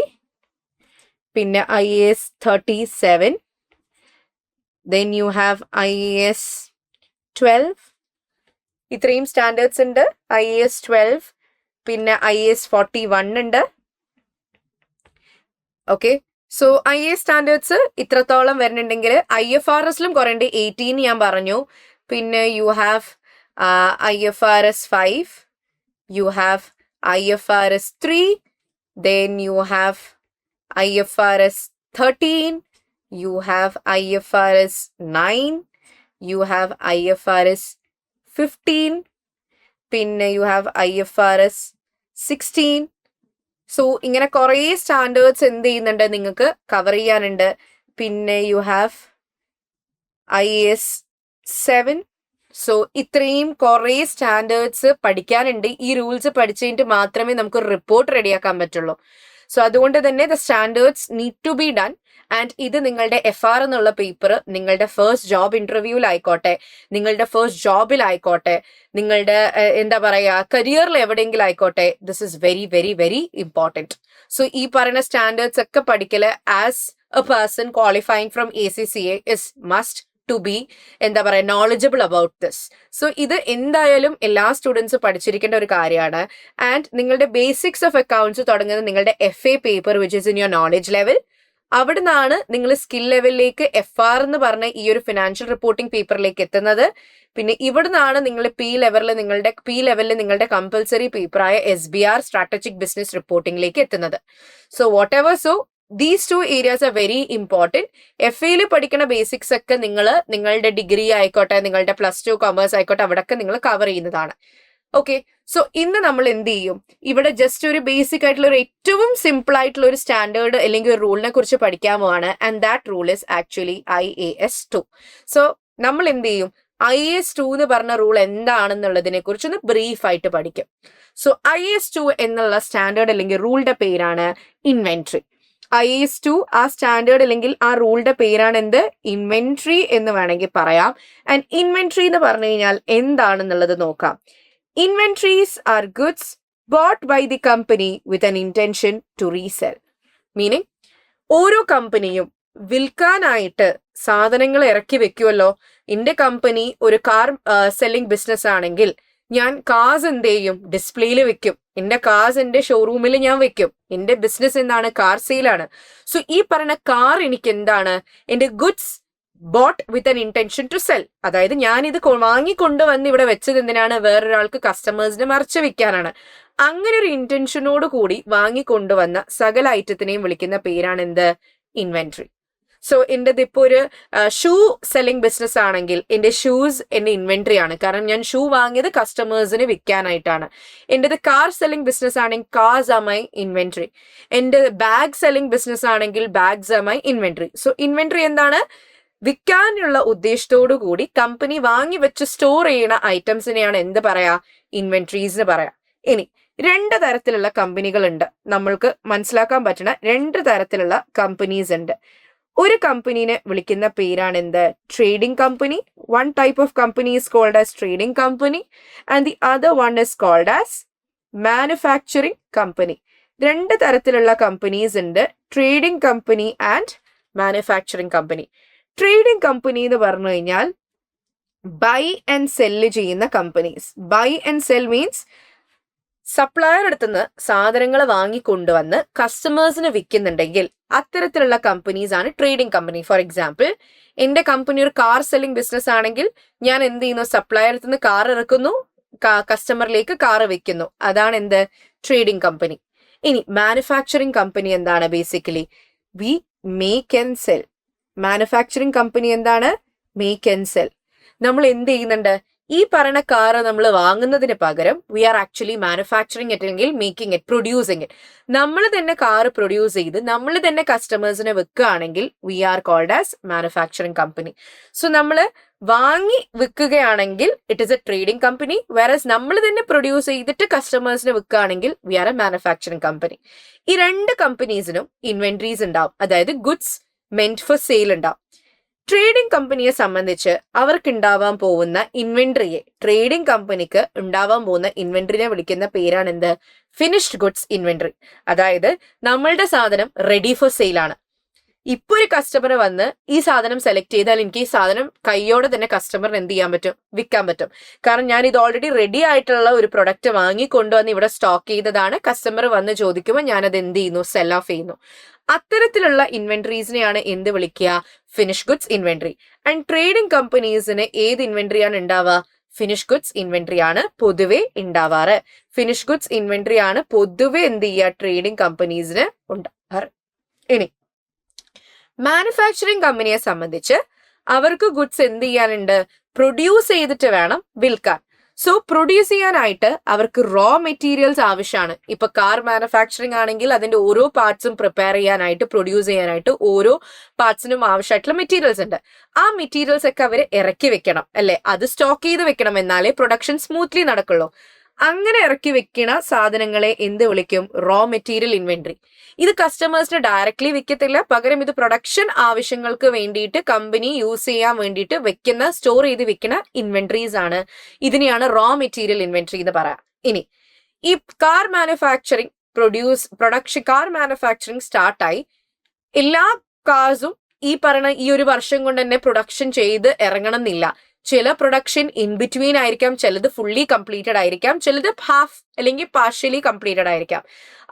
പിന്നെ IAS 37, then you have IAS 12. ഇത്രയും standards ഉണ്ട്. IAS 12, പിന്നെ IAS 41 ഉണ്ട്. Okay, so IAS standards ഇത്രത്തോളം വരുന്നുണ്ടെങ്കിൽ IFRSലും കുറേ ഉണ്ട്. 18 ഞാൻ പറഞ്ഞു. പിന്നെ you have IFRS 5, you have IFRS 3, then you have IFRS 13, you have IFRS 9, you have IFRS 15, പിന്നെ you have IFRS 16. സോ ഇങ്ങനെ കുറേ സ്റ്റാൻഡേർഡ്സ് എന്ത് ചെയ്യുന്നുണ്ട്? നിങ്ങൾക്ക് കവർ ചെയ്യാനുണ്ട്. പിന്നെ യു ഹാവ് IAS 7, സോ ഇത്രയും കുറേ സ്റ്റാൻഡേർഡ്സ് പഠിക്കാനുണ്ട്. ഈ റൂൾസ് പഠിച്ചു കഴിഞ്ഞിട്ട് മാത്രമേ നമുക്ക് റിപ്പോർട്ട് റെഡിയാക്കാൻ പറ്റുള്ളൂ. സോ അതുകൊണ്ട് തന്നെ the standards need to be done. And ഇത് നിങ്ങളുടെ FR എന്നുള്ള പേപ്പർ നിങ്ങളുടെ ഫസ്റ്റ് ജോബ് ഇന്റർവ്യൂവിലായിക്കോട്ടെ, നിങ്ങളുടെ ഫസ്റ്റ് ജോബിലായിക്കോട്ടെ, നിങ്ങളുടെ എന്താ പറയാ കരിയറിൽ എവിടെയെങ്കിലും ആയിക്കോട്ടെ, this is very very very important. So ഈ പറയുന്ന സ്റ്റാൻഡേർഡ്സ് ഒക്കെ പഠിക്കല് as a person qualifying from ACCA is must to be എന്താ പറയുക നോളജബിൾ അബൌട്ട് ദിസ്. സോ ഇത് എന്തായാലും എല്ലാ സ്റ്റുഡൻസ് പഠിച്ചിരിക്കേണ്ട ഒരു കാര്യമാണ്. ആൻഡ് നിങ്ങളുടെ ബേസിക്സ് ഓഫ് അക്കൗണ്ട്സ് തുടങ്ങുന്നത് നിങ്ങളുടെ FA paper which is in your knowledge level. അവിടെ നിന്നാണ് നിങ്ങൾ സ്കിൽ ലെവലിലേക്ക് FR എന്ന് പറഞ്ഞ ഈ ഒരു ഫിനാൻഷ്യൽ റിപ്പോർട്ടിംഗ് പേപ്പറിലേക്ക് എത്തുന്നത്. പിന്നെ ഇവിടെ നിന്നാണ് നിങ്ങൾ P ലെവലിൽ നിങ്ങളുടെ കമ്പൽസറി പേപ്പറായ SBR സ്ട്രാറ്റജിക് ബിസിനസ് റിപ്പോർട്ടിംഗിലേക്ക് എത്തുന്നത്. So what ever, so these 2 areas are very important. FAയിൽ പഠിക്കുന്ന ബേസിക്സ് ഒക്കെ നിങ്ങളുടെ ഡിഗ്രി ആയിക്കോട്ടെ, നിങ്ങളുടെ +2 കൊമേഴ്സ് ആയിക്കോട്ടെ, അവിടെയൊക്കെ നിങ്ങൾ കവർ ചെയ്യുന്നതാണ്. ഓക്കെ, സോ ഇന്ന് നമ്മൾ എന്ത് ചെയ്യും, ഇവിടെ ജസ്റ്റ് ഒരു ബേസിക് ആയിട്ടുള്ള ഒരു ഏറ്റവും സിമ്പിൾ ആയിട്ടുള്ള ഒരു സ്റ്റാൻഡേർഡ് അല്ലെങ്കിൽ ഒരു റൂളിനെ കുറിച്ച് പഠിക്കാൻ പോവാണ്. And that rule is actually IAS 2. So നമ്മൾ എന്ത് ചെയ്യും, IAS 2 എന്ന് പറഞ്ഞ റൂൾ എന്താണെന്നുള്ളതിനെ കുറിച്ച് ഒന്ന് ബ്രീഫ് ആയിട്ട് പഠിക്കും. സോ IAS 2 എന്നുള്ള സ്റ്റാൻഡേർഡ് അല്ലെങ്കിൽ റൂളിന്റെ പേരാണ് ഇൻവെന്ററി. IAS 2 ആ സ്റ്റാൻഡേർഡ് അല്ലെങ്കിൽ ആ റൂളിന്റെ പേരാണ് എന്ത്, ഇൻവെന്ററി എന്ന് വേണമെങ്കിൽ പറയാം. ആൻഡ് ഇൻവെന്ററി എന്ന് പറഞ്ഞു കഴിഞ്ഞാൽ എന്താണെന്നുള്ളത് നോക്കാം. Inventories are goods bought by the company with an intention to resell. Meaning, ഓരോ കമ്പനിയും വിൽക്കാനായിട്ട് സാധനങ്ങൾ ഇറക്കി വെക്കുമല്ലോ. എൻ്റെ കമ്പനി ഒരു കാർ സെല്ലിംഗ് ബിസിനസ് ആണെങ്കിൽ ഞാൻ കാർസ് എന്ത് ചെയ്യും, ഡിസ്പ്ലേയിൽ വെക്കും. എൻ്റെ കാർസ് എൻ്റെ ഷോറൂമിൽ ഞാൻ വെക്കും. എൻ്റെ ബിസിനസ് എന്താണ്, കാർ സെയിലാണ്. സോ ഈ പറഞ്ഞ കാർ എനിക്ക് എന്താണ്, എൻ്റെ goods bought with an intention to sell. അതായത് ഞാൻ ഇത് വാങ്ങിക്കൊണ്ടുവന്ന് ഇവിടെ വെച്ചത് എന്തിനാണ്, വേറൊരാൾക്ക് കസ്റ്റമേഴ്സിന് മറിച്ച് വിൽക്കാനാണ്. അങ്ങനെ ഒരു ഇന്റൻഷനോട് കൂടി വാങ്ങിക്കൊണ്ടുവന്ന സകല ഐറ്റത്തിനെയും വിളിക്കുന്ന പേരാണ് എന്ത്, ഇൻവെന്ററി. സോ എൻ്റെത് ഇപ്പോൾ ഒരു ഷൂ സെല്ലിംഗ് ബിസിനസ് ആണെങ്കിൽ എൻ്റെ ഷൂസ് എൻ്റെ ഇൻവെന്ററി ആണ്. കാരണം ഞാൻ ഷൂ വാങ്ങിയത് കസ്റ്റമേഴ്സിന് വിൽക്കാനായിട്ടാണ്. എൻ്റെത് കാർ സെല്ലിംഗ് ബിസിനസ് ആണെങ്കിൽ കാർസ് ആർ മൈ ഇൻവെന്ററി. എൻ്റെ ബാഗ് സെല്ലിംഗ് ബിസിനസ് ആണെങ്കിൽ bags are my inventory. So inventory എന്താണ്, വിൽക്കാനുള്ള ഉദ്ദേശത്തോടു കൂടി കമ്പനി വാങ്ങി വെച്ച് സ്റ്റോർ ചെയ്യുന്ന ഐറ്റംസിനെയാണ് എന്ത് പറയാ, ഇൻവെന്ററീസ് എന്ന് പറയാം. ഇനി 2 തരത്തിലുള്ള കമ്പനികൾ ഉണ്ട്. നമ്മൾക്ക് മനസ്സിലാക്കാൻ പറ്റുന്ന 2 തരത്തിലുള്ള കമ്പനീസ് ഉണ്ട്. ഒരു കമ്പനീനെ വിളിക്കുന്ന പേരാണ് എന്ത്, trading company. One type of company is called as trading company and the other one is called as manufacturing company. 2 തരത്തിലുള്ള കമ്പനീസ് ഉണ്ട്, trading company and manufacturing company. Trading company എന്ന് പറഞ്ഞു കഴിഞ്ഞാൽ ബൈ ആൻഡ് സെല്ല് ചെയ്യുന്ന companies. Buy and sell means supplier അടുത്തുനിന്ന് സാധനങ്ങൾ വാങ്ങിക്കൊണ്ടുവന്ന് കസ്റ്റമേഴ്സിന് വിൽക്കുന്നുണ്ടെങ്കിൽ അത്തരത്തിലുള്ള കമ്പനീസ് ആണ് ട്രേഡിംഗ് കമ്പനി. ഫോർ എക്സാമ്പിൾ, എൻ്റെ കമ്പനി ഒരു കാർ സെല്ലിംഗ് ബിസിനസ് ആണെങ്കിൽ ഞാൻ എന്ത് ചെയ്യുന്നു, സപ്ലയർ അടുത്തുനിന്ന് കാർ ഇറക്കുന്നു, കസ്റ്റമറിലേക്ക് കാർ വിൽക്കുന്നു. അതാണ് എന്ത്, ട്രേഡിംഗ് കമ്പനി. ഇനി മാനുഫാക്ചറിംഗ് കമ്പനി എന്താണ്, basically we make and sell. Manufacturing company എന്താണ്, മേക്ക് ആൻഡ് സെൽ. നമ്മൾ എന്ത് ചെയ്യുന്നുണ്ട്, ഈ പറയുന്ന കാറ് നമ്മൾ വാങ്ങുന്നതിന് പകരം we are actually manufacturing it അല്ലെങ്കിൽ മേക്കിംഗ് ഇറ്റ്, പ്രൊഡ്യൂസിങ് ഇറ്റ്. നമ്മൾ തന്നെ കാറ് പ്രൊഡ്യൂസ് ചെയ്ത് നമ്മൾ തന്നെ കസ്റ്റമേഴ്സിനെ വെക്കുകയാണെങ്കിൽ we are called as manufacturing company. So നമ്മൾ വാങ്ങി വിൽക്കുകയാണെങ്കിൽ it is a trading company. Whereas നമ്മൾ തന്നെ പ്രൊഡ്യൂസ് ചെയ്തിട്ട് കസ്റ്റമേഴ്സിനെ വിൽക്കുകയാണെങ്കിൽ we are a manufacturing company. ഈ 2 കമ്പനീസിനും ഇൻവെന്ററീസ് ഉണ്ടാവും, അതായത് ഗുഡ്സ് മെന്റ് ഫോർ സെയിൽ ഉണ്ടാവും. ട്രേഡിംഗ് കമ്പനിയെ സംബന്ധിച്ച് അവർക്ക് ഉണ്ടാവാൻ പോകുന്ന ഇൻവെന്ററിയെ, ട്രേഡിംഗ് കമ്പനിക്ക് ഉണ്ടാവാൻ പോകുന്ന ഇൻവെന്ററിനെ വിളിക്കുന്ന പേരാണ് എന്ത്, ഫിനിഷ്ഡ് ഗുഡ്സ് ഇൻവെന്ററി. അതായത് നമ്മളുടെ സാധനം റെഡി ഫോർ സെയിൽ ആണ്. ഇപ്പൊ ഒരു കസ്റ്റമർ വന്ന് ഈ സാധനം സെലക്ട് ചെയ്താൽ എനിക്ക് ഈ സാധനം കയ്യോടെ തന്നെ കസ്റ്റമറിന് എന്ത് ചെയ്യാൻ പറ്റും, വിൽക്കാൻ പറ്റും. കാരണം ഞാൻ ഇത് ഓൾറെഡി റെഡി ആയിട്ടുള്ള ഒരു പ്രൊഡക്റ്റ് വാങ്ങിക്കൊണ്ടുവന്ന് ഇവിടെ സ്റ്റോക്ക് ചെയ്തതാണ്. കസ്റ്റമർ വന്ന് ചോദിക്കുമ്പോൾ ഞാനത് എന്ത് ചെയ്യുന്നു, സെൽ ഓഫ് ചെയ്യുന്നു. അത്തരത്തിലുള്ള ഇൻവെന്ററീസിനെയാണ് എന്ത് വിളിക്കുക, finish goods inventory. And trading കമ്പനീസിന് ഏത് ഇൻവെന്ററിയാണ് ഉണ്ടാവുക, ഫിനിഷ് ഗുഡ്സ് ഇൻവെന്ററി ആണ് പൊതുവെ ഉണ്ടാവാറ്. ഫിനിഷ് ഗുഡ്സ് ഇൻവെന്ററി ആണ് പൊതുവെ എന്ത് ചെയ്യുക, ട്രേഡിംഗ് കമ്പനീസിന് ഉണ്ടാവാറ്. ഇനി മാനുഫാക്ചറിംഗ് കമ്പനിയെ സംബന്ധിച്ച് അവർക്ക് ഗുഡ്സ് എന്ത് ചെയ്യാനുണ്ട്, പ്രൊഡ്യൂസ് ചെയ്തിട്ട് വേണം വിൽക്കാൻ. സോ പ്രൊഡ്യൂസ് ചെയ്യാനായിട്ട് അവർക്ക് റോ മെറ്റീരിയൽസ് ആവശ്യമാണ്. ഇപ്പൊ കാർ മാനുഫാക്ചറിങ് ആണെങ്കിൽ അതിന്റെ ഓരോ പാർട്സും പ്രിപ്പയർ ചെയ്യാനായിട്ട് പ്രൊഡ്യൂസ് ചെയ്യാനായിട്ട് ഓരോ പാർട്സിനും ആവശ്യമായിട്ടുള്ള മെറ്റീരിയൽസ് ഉണ്ട്. ആ മെറ്റീരിയൽസ് ഒക്കെ അവർ ഇറക്കി വെക്കണം അല്ലെ, അത് സ്റ്റോക്ക് ചെയ്ത് വെക്കണം, എന്നാലേ പ്രൊഡക്ഷൻ സ്മൂത്ത്ലി നടക്കുള്ളൂ. അങ്ങനെ ഇറക്കി വെക്കണ സാധനങ്ങളെ എന്ത് വിളിക്കും? Raw material inventory. ഇത് കസ്റ്റമേഴ്സിന് ഡയറക്ട്ലി വിൽക്കത്തില്ല, പകരം ഇത് പ്രൊഡക്ഷൻ ആവശ്യങ്ങൾക്ക് വേണ്ടിയിട്ട് കമ്പനി യൂസ് ചെയ്യാൻ വേണ്ടിയിട്ട് വെക്കുന്ന, സ്റ്റോർ ചെയ്ത് വെക്കുന്ന ഇൻവെന്ററീസ് ആണ്. ഇതിനെയാണ് റോ മെറ്റീരിയൽ ഇൻവെന്ററി എന്ന് പറയാം. ഇനി ഈ കാർ മാനുഫാക്ചറിങ് സ്റ്റാർട്ടായി, എല്ലാ കാർസും ഈ പറയുന്ന ഈ ഒരു വർഷം കൊണ്ട് തന്നെ പ്രൊഡക്ഷൻ ചെയ്ത് ഇറങ്ങണം എന്നില്ല. ചില പ്രൊഡക്ഷൻ ഇൻ ബിറ്റ്വീൻ ആയിരിക്കാം, ചിലത് ഫുള്ളി കംപ്ലീറ്റഡ് ആയിരിക്കാം, ചിലത് ഹാഫ് അല്ലെങ്കിൽ പാർഷ്യലി കംപ്ലീറ്റഡ് ആയിരിക്കാം.